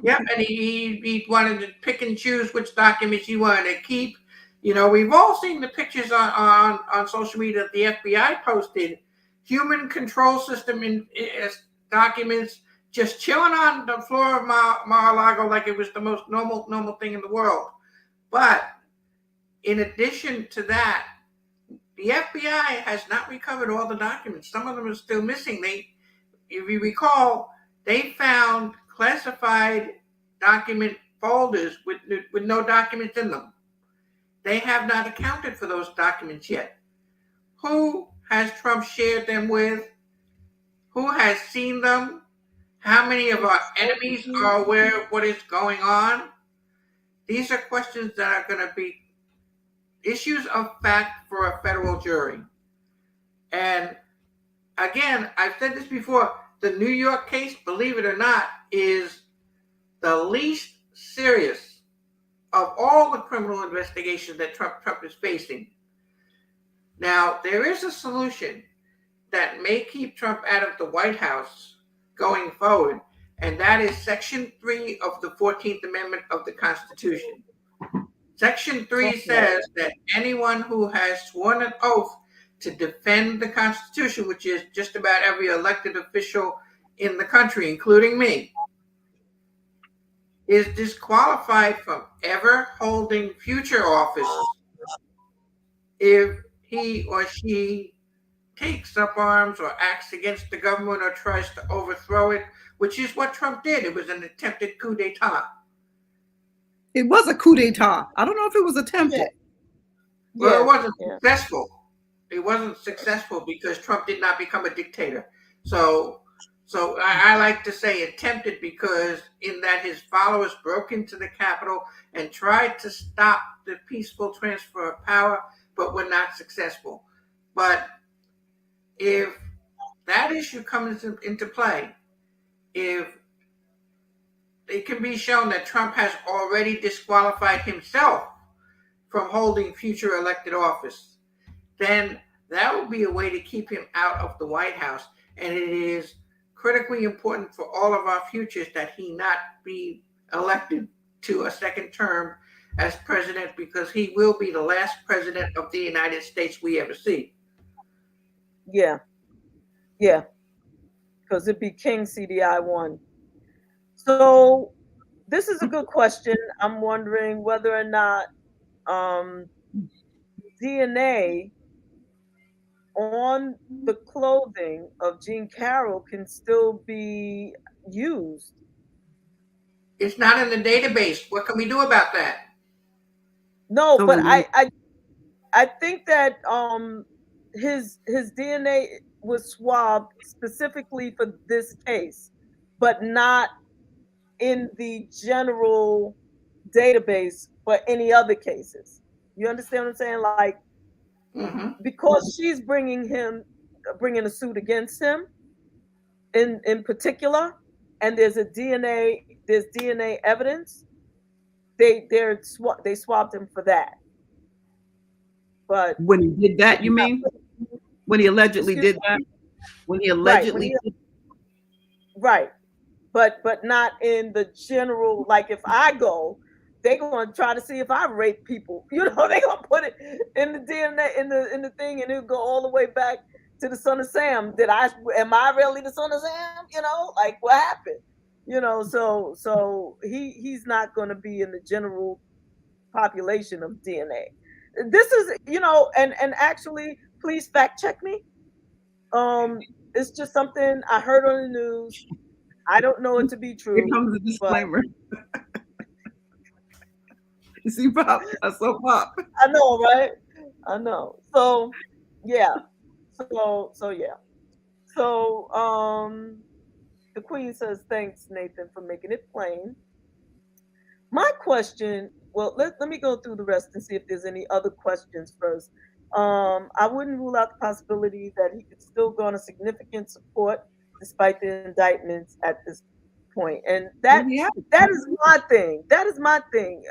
Yep, and he wanted to pick and choose which documents he wanted to keep. We've all seen the pictures on social media that the FBI posted. Human control system in documents just chilling on the floor of Mar-a-Lago like it was the most normal thing in the world. But in addition to that, the FBI has not recovered all the documents. Some of them are still missing. If you recall, they found classified document folders with no documents in them. They have not accounted for those documents yet. Who has Trump shared them with? Who has seen them? How many of our enemies are aware of what is going on? These are questions that are going to be issues of fact for a federal jury. And again, I've said this before, the New York case, believe it or not, is the least serious of all the criminal investigations that Trump is facing. Now, there is a solution that may keep Trump out of the White House going forward, and that is Section 3 of the 14th Amendment of the Constitution. Section 3 says that anyone who has sworn an oath to defend the Constitution, which is just about every elected official in the country, including me, is disqualified from ever holding future office if he or she takes up arms or acts against the government or tries to overthrow it, which is what Trump did. It was an attempted coup d'etat. It was a coup d'etat. I don't know if it was attempted. Well, it wasn't successful. It wasn't successful because Trump did not become a dictator. So I like to say attempted because in that his followers broke into the Capitol and tried to stop the peaceful transfer of power, but were not successful. But if that issue comes into play, if it can be shown that Trump has already disqualified himself from holding future elected office, then that will be a way to keep him out of the White House. And it is critically important for all of our futures that he not be elected to a second term as president, because he will be the last president of the United States we ever see. Yeah. Because it'd be King CDI1. So this is a good question. I'm wondering whether or not DNA on the clothing of Jean Carroll can still be used. It's not in the database. What can we do about that? No, but I think that his DNA was swabbed specifically for this case, but not in the general database for any other cases. You understand what I'm saying? Like, because she's bringing a suit against him in particular, and there's DNA evidence. They swabbed him for that. But when he did that, you mean? When he allegedly did that? When he allegedly right. But not in the general, like if I go, they're gonna try to see if I rape people. You know, they're gonna put it in the DNA in the thing, and it'll go all the way back to the son of Sam. Am I really the son of Sam? You know, like what happened? You know, so he's not gonna be in the general population of DNA. This is, you know, and actually, please fact check me. It's just something I heard on the news. I don't know it to be true. Here comes the disclaimer. You see, Pop? I saw Pop. I know, right? I know. So, yeah. So yeah. So, the Queen says, thanks, Nathan, for making it plain. My question, well, let me go through the rest and see if there's any other questions first. I wouldn't rule out the possibility that he could still garner significant support despite the indictments at this point. And that is my thing. That is my thing.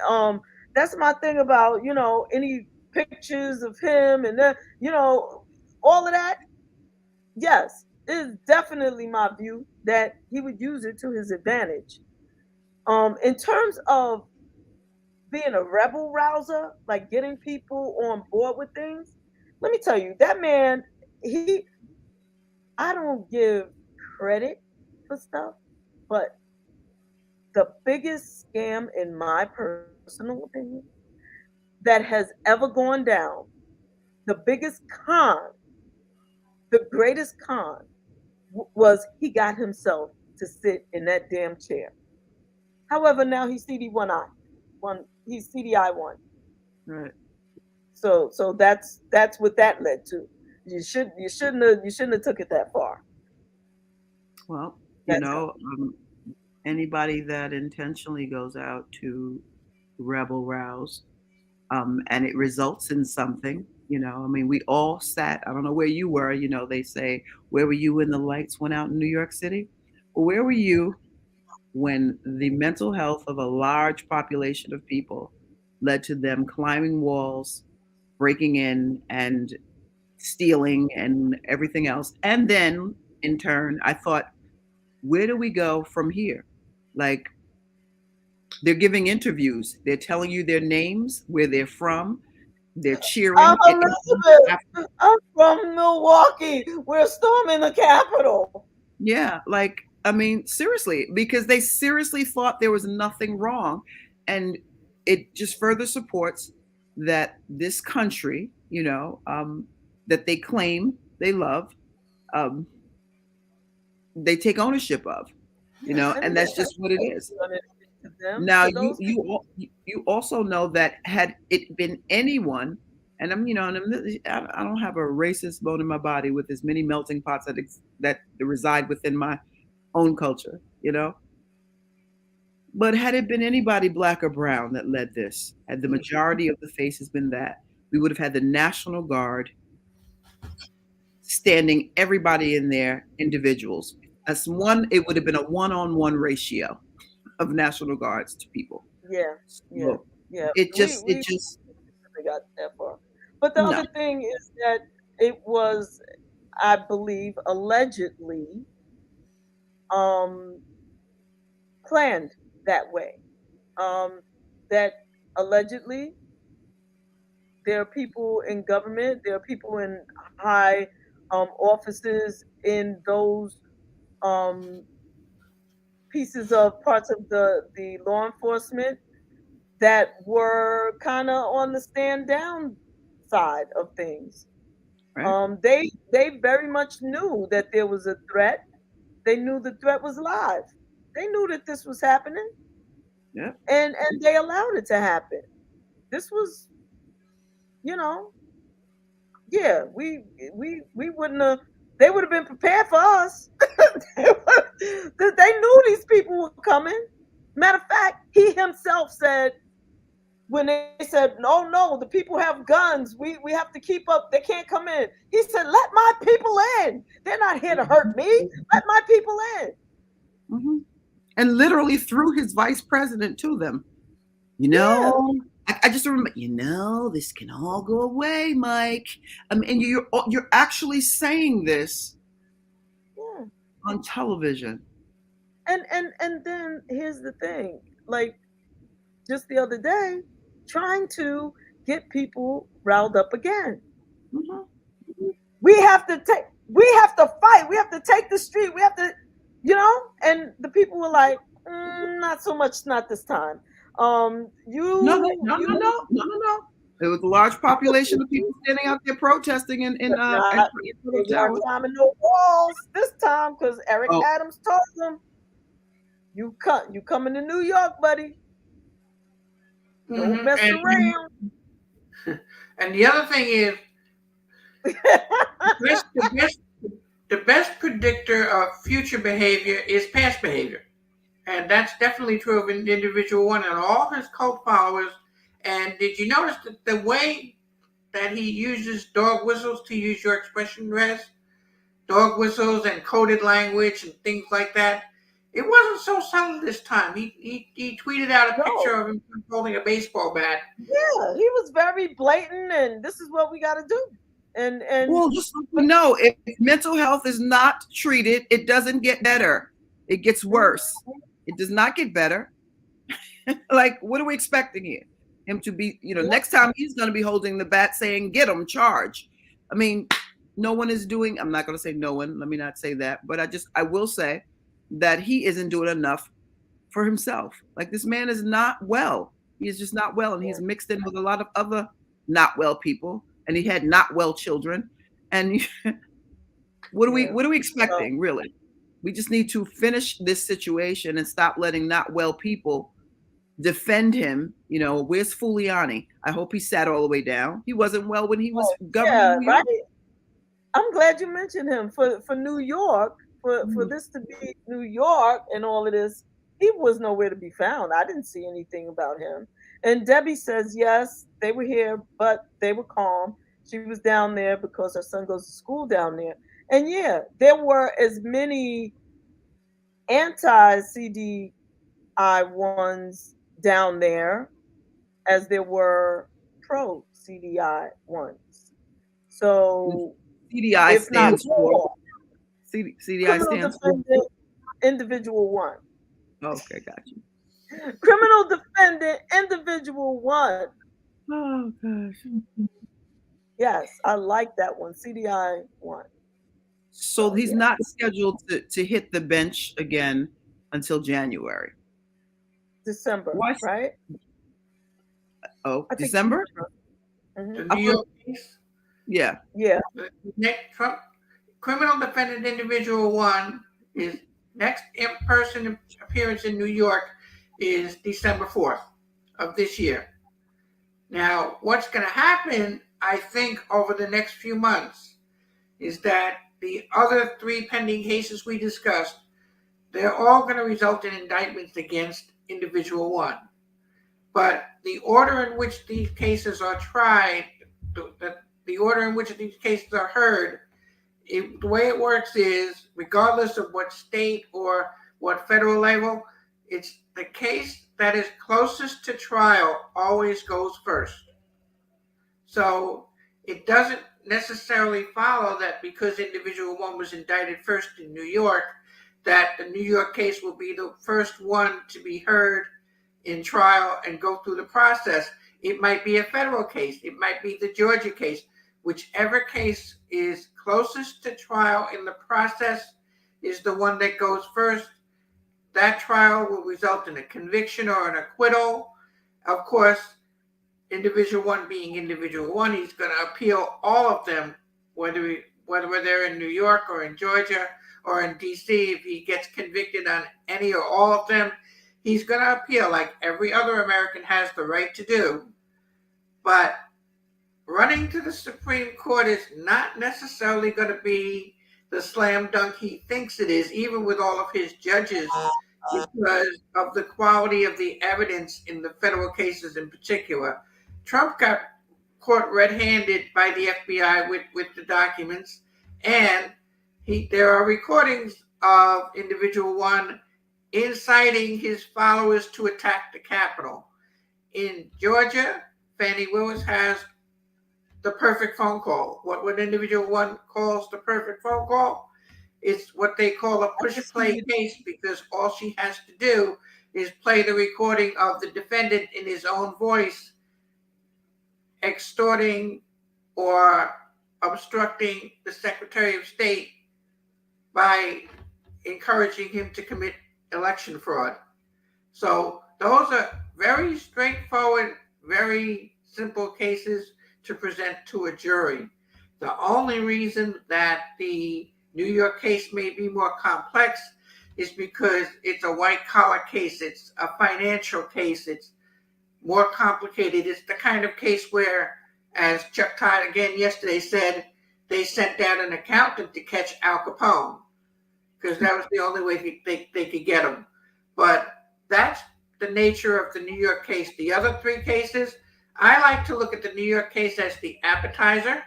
That's my thing about, you know, any pictures of him and you know, all of that. Yes, it is definitely my view that he would use it to his advantage. In terms of being a rebel rouser, like getting people on board with things, let me tell you, that man, I don't give credit for stuff, but the biggest scam, in my personal opinion, that has ever gone down, the biggest con, the greatest con, was he got himself to sit in that damn chair. However, now he's he's CDI1. Right. So that's what that led to. You shouldn't have took it that far. Well, you know, anybody that intentionally goes out to rebel rouse, and it results in something, you know, I mean, we all sat, I don't know where you were, you know, they say, where were you when the lights went out in New York City? Well, where were you when the mental health of a large population of people led to them climbing walls, breaking in, and stealing and everything else. And then in turn, I thought, where do we go from here? Like, they're giving interviews, they're telling you their names, where they're from, they're cheering. I'm Elizabeth. I'm from Milwaukee. We're storming the Capitol. Yeah, like, I mean, seriously, because they seriously thought there was nothing wrong. And it just further supports that this country, that they claim they love, um, they take ownership of, and that's just what it is. Now, you also know that had it been anyone, and I don't have a racist bone in my body with as many melting pots that reside within my own culture, But had it been anybody black or brown that led this, had the majority of the faces been that, we would have had the National Guard standing everybody in there, individuals. As one, it would have been a one-on-one ratio of National Guards to people. Yeah. It just got that far. But the other thing is that it was, I believe, allegedly planned that way. That allegedly there are people in government, there are people in high offices in those pieces of parts of the law enforcement that were kind of on the stand down side of things. Right. They very much knew that there was a threat. They knew the threat was live. They knew that this was happening. Yeah. And they allowed it to happen. This was, we wouldn't have. They would have been prepared for us. They knew these people were coming. Matter of fact, he himself said, when they said, no, the people have guns. We have to keep up. They can't come in. He said, let my people in. They're not here to hurt me. Let my people in. Mm-hmm. And literally threw his vice president to them. Yeah. I just remember, this can all go away, Mike. And you're actually saying this on television. And then here's the thing, like just the other day, trying to get people riled up again. Mm-hmm. We have to fight. We have to take the street. We have to, and the people were like, not so much, not this time. No. There was a large population of people standing out there protesting in climbing no walls this time because Eric Adams told them, you coming to New York, buddy. Don't mess around. And the other thing is, the best predictor of future behavior is past behavior. And that's definitely true of an individual one and all his cult followers. And did you notice that the way that he uses dog whistles, to use your expression, Rez? Dog whistles and coded language and things like that. It wasn't so subtle this time. He tweeted out a picture of him holding a baseball bat. Yeah, he was very blatant, and this is what we got to do. And well, just so you know, if mental health is not treated, it doesn't get better. It gets worse. It does not get better. Like, what are we expecting here? Him to be, next time he's going to be holding the bat saying, get him, charge. I mean, no one is doing, I'm not going to say no one, let me not say that, but I will say that he isn't doing enough for himself. Like, this man is not well. He is just not well. And he's mixed in with a lot of other not well people. And he had not well children. And what are we expecting, really? We just need to finish this situation and stop letting not well people defend him. Where's Fuliani? I hope he sat all the way down. He wasn't well when he was governor. Yeah, right. I'm glad you mentioned him for New York, for this to be New York and all of this. He was nowhere to be found. I didn't see anything about him. And Debbie says, yes, they were here, but they were calm. She was down there because her son goes to school down there. And yeah, there were as many anti-CD CDI ones down there as there were pro CDI ones. So CDI if not stands more, for CDI criminal stands for. defendant individual one. Okay, got you. Criminal defendant individual one. Oh gosh. Yes, I like that one. CDI one. So he's yeah. not scheduled to hit the bench again until January. December, Why? right? Oh, I think December? Mhm. The New York case, Yeah. Yeah. the next Trump criminal defendant individual one is next in-person appearance in New York is December 4th of this year. Now, what's going to happen, I think, over the next few months is that the other three pending cases we discussed, they're all going to result in indictments against individual one. But the order in which these cases are tried, the order in which these cases are heard, the way it works is, regardless of what state or what federal level, it's the case that is closest to trial always goes first. So it doesn't necessarily follow that because individual one was indicted first in New York, that the New York case will be the first one to be heard in trial and go through the process. It might be a federal case. It might be the Georgia case. Whichever case is closest to trial in the process is the one that goes first. That trial will result in a conviction or an acquittal. Of course, individual one being individual one, he's going to appeal all of them, whether they're in New York or in Georgia or in DC. If he gets convicted on any or all of them, he's going to appeal like every other American has the right to do. But running to the Supreme Court is not necessarily going to be the slam dunk he thinks it is, even with all of his judges, because of the quality of the evidence in the federal cases in particular. Trump got caught red-handed by the FBI with the documents, and there are recordings of individual one inciting his followers to attack the Capitol. In Georgia, Fani Willis has the perfect phone call. What individual one calls the perfect phone call, it's what they call a push-play case, because all she has to do is play the recording of the defendant in his own voice, extorting or obstructing the Secretary of State by encouraging him to commit election fraud. So those are very straightforward, very simple cases to present to a jury. The only reason that the New York case may be more complex is because it's a white-collar case. It's a financial case. It's more complicated. It's the kind of case where, as Chuck Todd again yesterday said, they sent down an accountant to catch Al Capone because that was the only way they could get him. But that's the nature of the New York case. The other three cases, I like to look at the New York case as the appetizer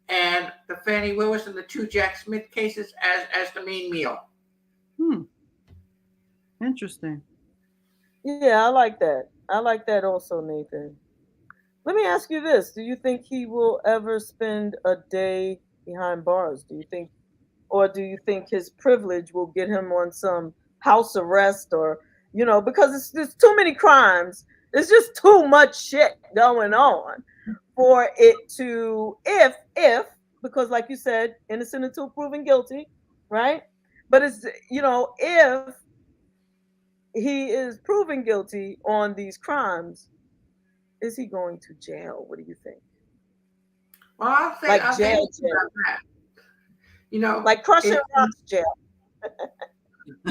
and the Fani Willis and the two Jack Smith cases as the main meal. Interesting. Yeah, I like that. I like that also, Nathan. Let me ask you this. Do you think he will ever spend a day behind bars? Do you think his privilege will get him on some house arrest, or, because there's too many crimes. There's just too much shit going on for it to, if, because like you said, innocent until proven guilty, right? But it's, if he is proven guilty on these crimes, is he going to jail? What do you think? Well, I'll say jail. Like Crushing Rock's jail.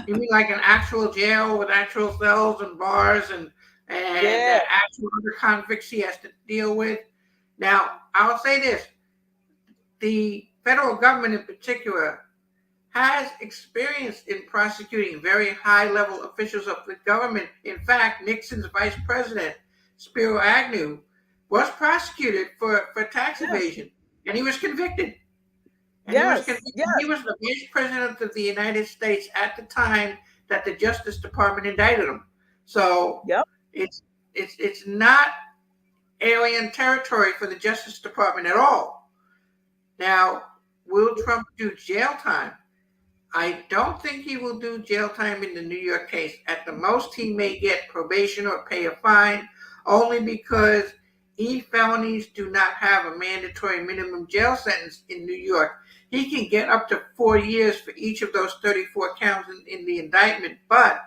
You mean like an actual jail with actual cells and bars and actual other convicts he has to deal with? Now, I'll say this. The federal government in particular has experience in prosecuting very high-level officials of the government. In fact, Nixon's vice president, Spiro Agnew, was prosecuted for tax evasion, and he was convicted. And he was the vice president of the United States at the time that the Justice Department indicted him. So Yep. it's not alien territory for the Justice Department at all. Now, will Trump do jail time? I don't think he will do jail time in the New York case. At the most, he may get probation or pay a fine, only because felonies do not have a mandatory minimum jail sentence in New York. He can get up to 4 years for each of those 34 counts in the indictment. But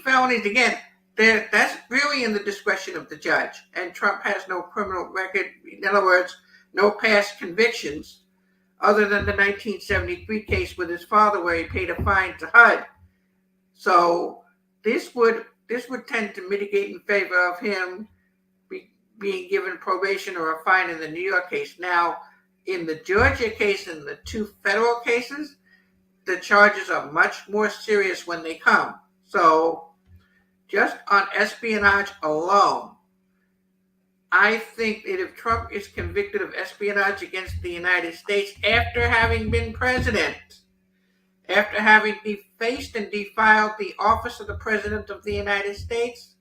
felonies, again, that's really in the discretion of the judge. And Trump has no criminal record. In other words, no past convictions, other than the 1973 case with his father where he paid a fine to HUD. So this would tend to mitigate in favor of him being given probation or a fine in the New York case. Now, in the Georgia case and the two federal cases, the charges are much more serious when they come. So just on espionage alone, I think that if Trump is convicted of espionage against the United States after having been president, after having defaced and defiled the office of the President of the United States,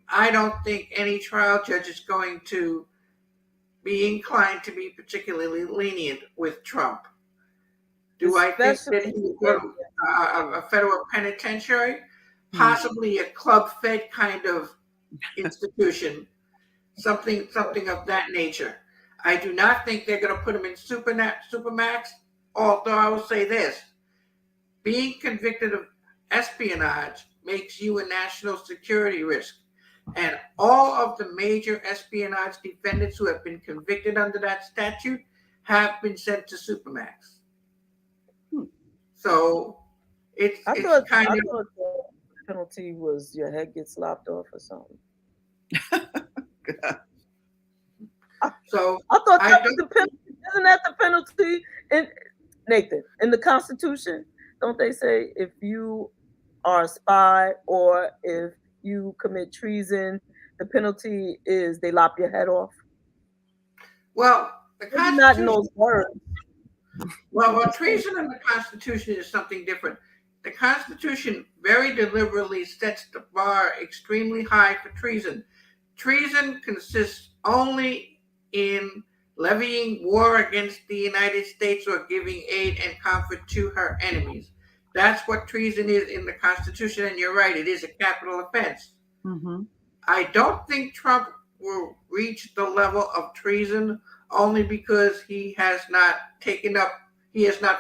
I don't think any trial judge is going to be inclined to be particularly lenient with Trump. Do I think that he would go to a federal penitentiary? Possibly a Club Fed kind of institution. Something of that nature. I do not think they're going to put him in Supermax, although I will say this. Being convicted of espionage makes you a national security risk. And all of the major espionage defendants who have been convicted under that statute have been sent to Supermax. So I thought the penalty was your head gets lopped off or something. So I thought that was the penalty. Isn't that the penalty in the Constitution? Don't they say if you are a spy or if you commit treason, the penalty is they lop your head off? Well, the Constitution, not in those words. Well, treason in the Constitution is something different. The Constitution very deliberately sets the bar extremely high for treason. Treason consists only in levying war against the United States or giving aid and comfort to her enemies. That's what treason is in the Constitution, and you're right, it is a capital offense. Mm-hmm. I don't think Trump will reach the level of treason only because he has not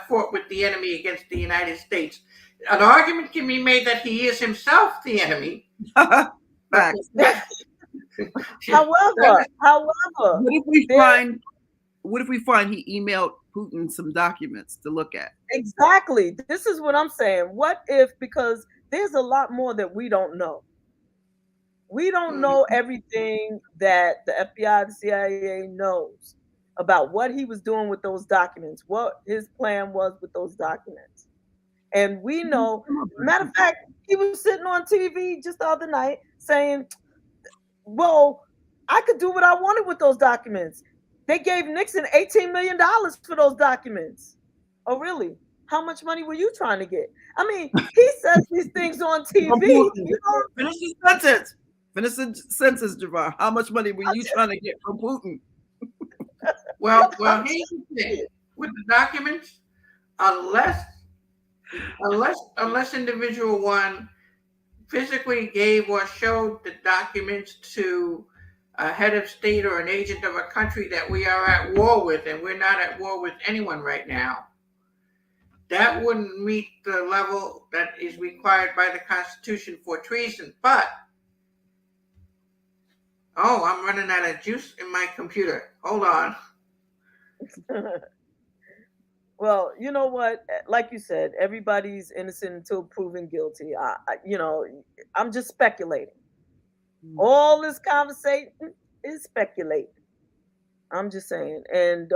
fought with the enemy against the United States. An argument can be made that he is himself the enemy. However, what if we find he emailed Putin some documents to look at? Exactly. This is what I'm saying. What if, because there's a lot more that we don't know. We don't know everything that the FBI, the CIA knows about what he was doing with those documents, what his plan was with those documents. And we know, matter of fact, he was sitting on TV just the other night saying, well, I could do what I wanted with those documents. They gave Nixon $18 million for those documents. Oh, really? How much money were you trying to get? I mean, he says these things on TV. You know? Finish the sentence, JaVonne. How much money were you trying to get from Putin? Well, here's the thing. With the documents, unless individual one physically gave or showed the documents to a head of state or an agent of a country that we are at war with, and we're not at war with anyone right now, that wouldn't meet the level that is required by the Constitution for treason. But, I'm running out of juice in my computer. Hold on. Well, you know what? Like you said, everybody's innocent until proven guilty. I'm just speculating. All this conversation is speculating. I'm just saying. And,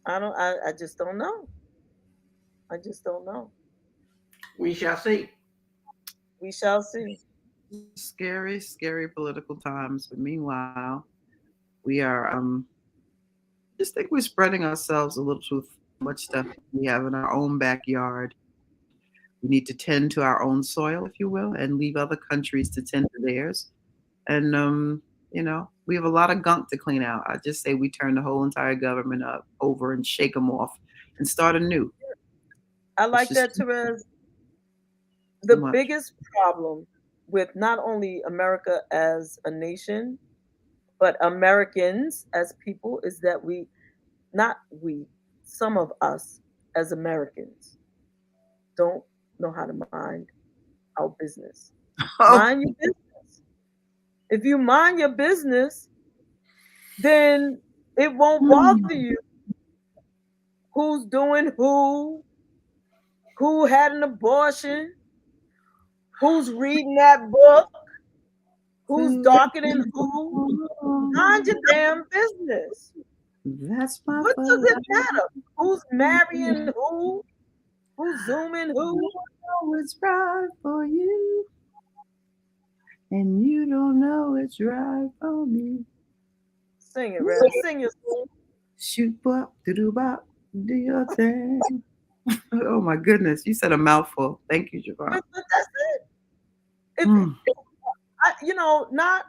I just don't know. We shall see. We shall see. Scary, scary political times. But meanwhile, we are, just think we're spreading ourselves a little too much stuff we have in our own backyard. We need to tend to our own soil, if you will, and leave other countries to tend to theirs. And we have a lot of gunk to clean out. I just say we turn the whole entire government over and shake them off and start anew. I like that, Terez. The biggest problem with not only America as a nation, but Americans as people is that some of us as Americans don't know how to mind our business. Mind your business. If you mind your business, then it won't bother you who's doing who had an abortion, who's reading that book, who's docketing who. Mind your damn business. That's my What does it matter? Who's marrying who? Who's zooming who? You know it's right for you, and you don't know it's right for me. Sing it, Red. Sing your song. Shoot bop, do bop, do your thing. Oh my goodness, you said a mouthful. Thank you, JaVonne. But that's it.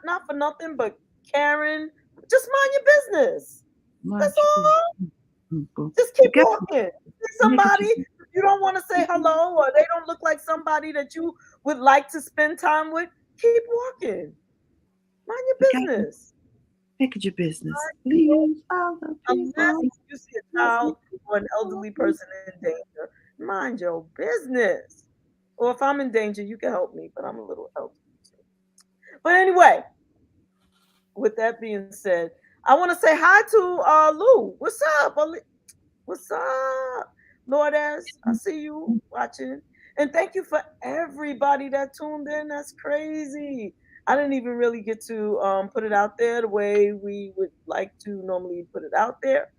Not for nothing, but Karen, just mind your business. That's all. Just keep walking. Somebody you don't want to say hello, or they don't look like somebody that you would like to spend time with, keep walking. Mind your business. Make it your business. Please, unless you see a child or an elderly person in danger, mind your business. Or if I'm in danger, you can help me, but I'm a little elderly. But anyway, with that being said, I want to say hi to Lou. What's up? What's up, Lourdes? I see you watching. And thank you for everybody that tuned in. That's crazy. I didn't even really get to put it out there the way we would like to normally put it out there.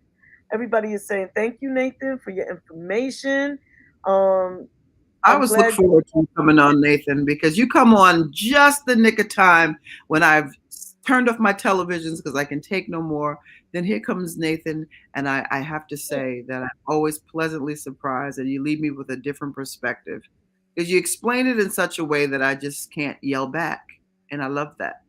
Everybody is saying thank you, Nathan, for your information. I was looking forward to you coming on, Nathan, because you come on just the nick of time when I've turned off my televisions because I can take no more. Then here comes Nathan, and I have to say that I'm always pleasantly surprised, and you leave me with a different perspective because you explain it in such a way that I just can't yell back, and I love that.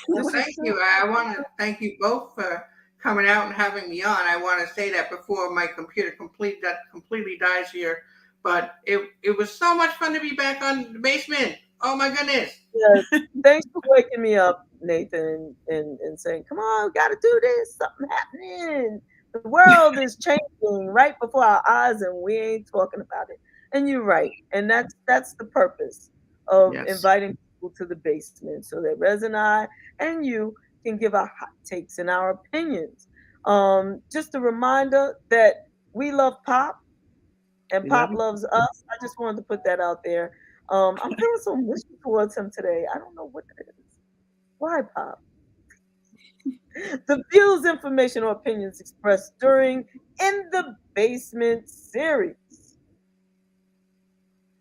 Well, thank you. I want to thank you both for coming out and having me on. I want to say that before my computer completely dies here. But it was so much fun to be back on the basement. Oh my goodness. Yeah, thanks for waking me up, Nathan, and saying, come on, gotta do this. Something happening. The world is changing right before our eyes and we ain't talking about it. And you're right. And that's the purpose of inviting people to the basement so that Rez and I and you can give our hot takes and our opinions. Just a reminder that we love pop. And Pop loves us. I just wanted to put that out there. I'm feeling so mushy towards him today. I don't know what it is. Why, Pop? The views, information, or opinions expressed during In the Basement series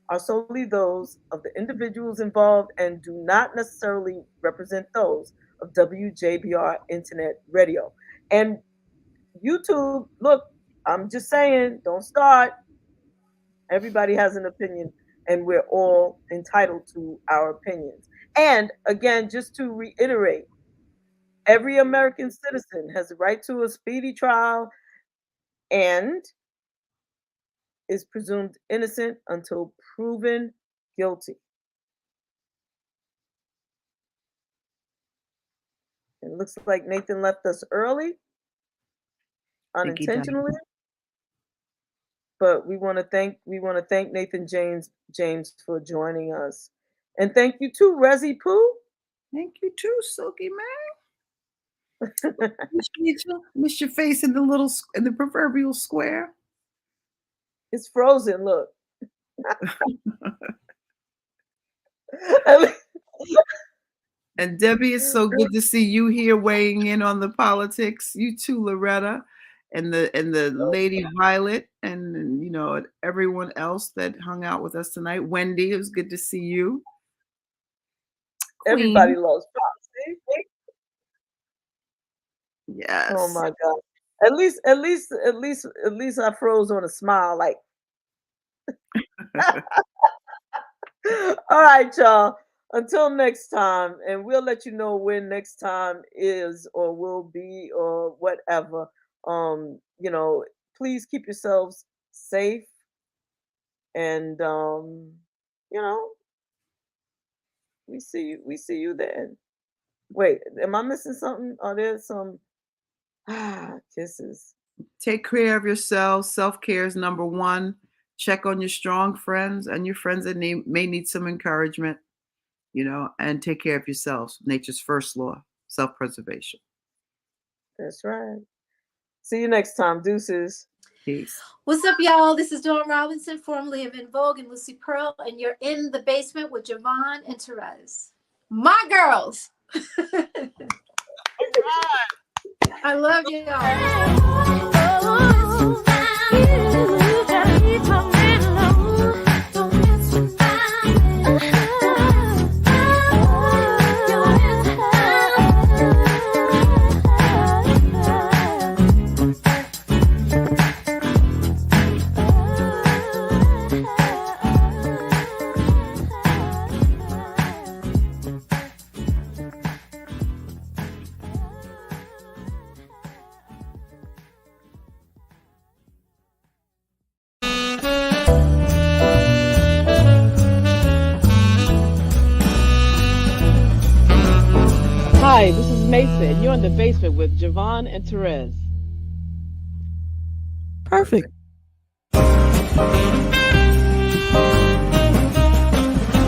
are solely those of the individuals involved and do not necessarily represent those of WJBR Internet Radio. And YouTube, look, I'm just saying, don't start. Everybody has an opinion, and we're all entitled to our opinions. And again, just to reiterate, every American citizen has the right to a speedy trial and is presumed innocent until proven guilty. It looks like Nathan left us early, unintentionally. But we want to thank Nathan James for joining us, and thank you too, Rezzy Pooh. Thank you too, Silky Man. Miss your face in the proverbial square. It's frozen. Look. And Debbie, it's so good to see you here weighing in on the politics. You too, Loretta. And the Lady Violet, and everyone else that hung out with us tonight. Wendy, it was good to see you. Everybody loves Pop. Yes. Oh my God. At least I froze on a smile. Like All right, y'all. Until next time, and we'll let you know when next time is or will be or whatever. You know, please keep yourselves safe, and you know, we see you then. Wait, am I missing something? Are there some kisses? Take care of yourselves. Self-care is number one. Check on your strong friends and your friends that may need some encouragement, you know, and take care of yourselves. Nature's first law, self-preservation. That's right. See you next time. Deuces. Peace. What's up, y'all? This is Dawn Robinson, formerly of In Vogue and Lucy Pearl, and you're in the basement with JaVonne and Terez. My girls. I love y'all. Hi, this is Mason. You're in the basement with JaVonne and Terez. Perfect.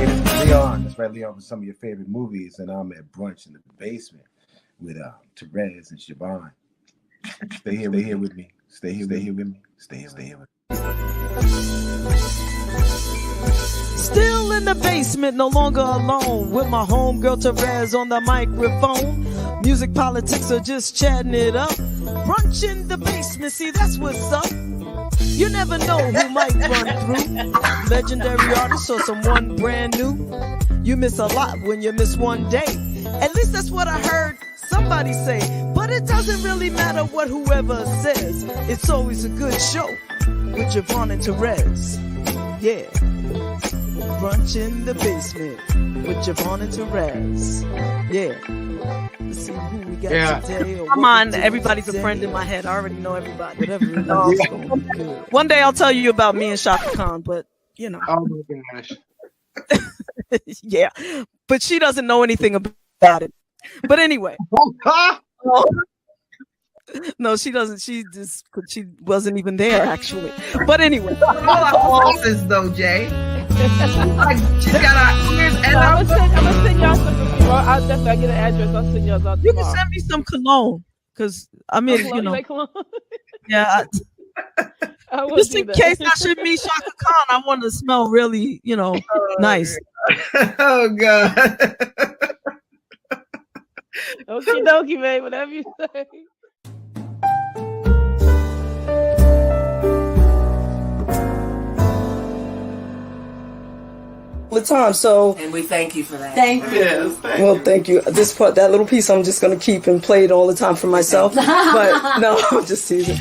It's Leon. That's right, Leon, for some of your favorite movies, and I'm at brunch in the basement with Terez and JaVonne. Stay here with me. Stay here with me. Stay here with me. Still in the basement, no longer alone, with my homegirl Terez on the microphone. Music, politics, or just chatting it up. Brunch in the basement, see that's what's up. You never know who might run through. Legendary artist or someone brand new. You miss a lot when you miss one day. At least that's what I heard somebody say. But it doesn't really matter what whoever says. It's always a good show with JaVonne and Terez. Yeah. Brunch in the basement with JaVonne and Terez. Yeah. Let's see who we got today. Come on, everybody's a friend in my head. I already know everybody. Whatever it is, it's gonna be good. One day I'll tell you about me and Shaka Khan, but you know. Oh my gosh. Yeah. But she doesn't know anything about it. But anyway. No, she doesn't. She wasn't even there actually. But anyway. All our bosses though, Jay. She's got our ears and I'm gonna send y'all some perfume. I'll definitely get an address. I'll send y'all out tomorrow. You can send me some cologne, because I mean, you know, yeah. Just in case I should meet Shaka Khan, I want to smell really, you know, nice. Oh God. Okie dokie, babe. Whatever you say. The time, so and we thank you for that. Thank you. Yes, well, thank you. This part, that little piece, I'm just gonna keep and play it all the time for myself. But no, I'm just teasing.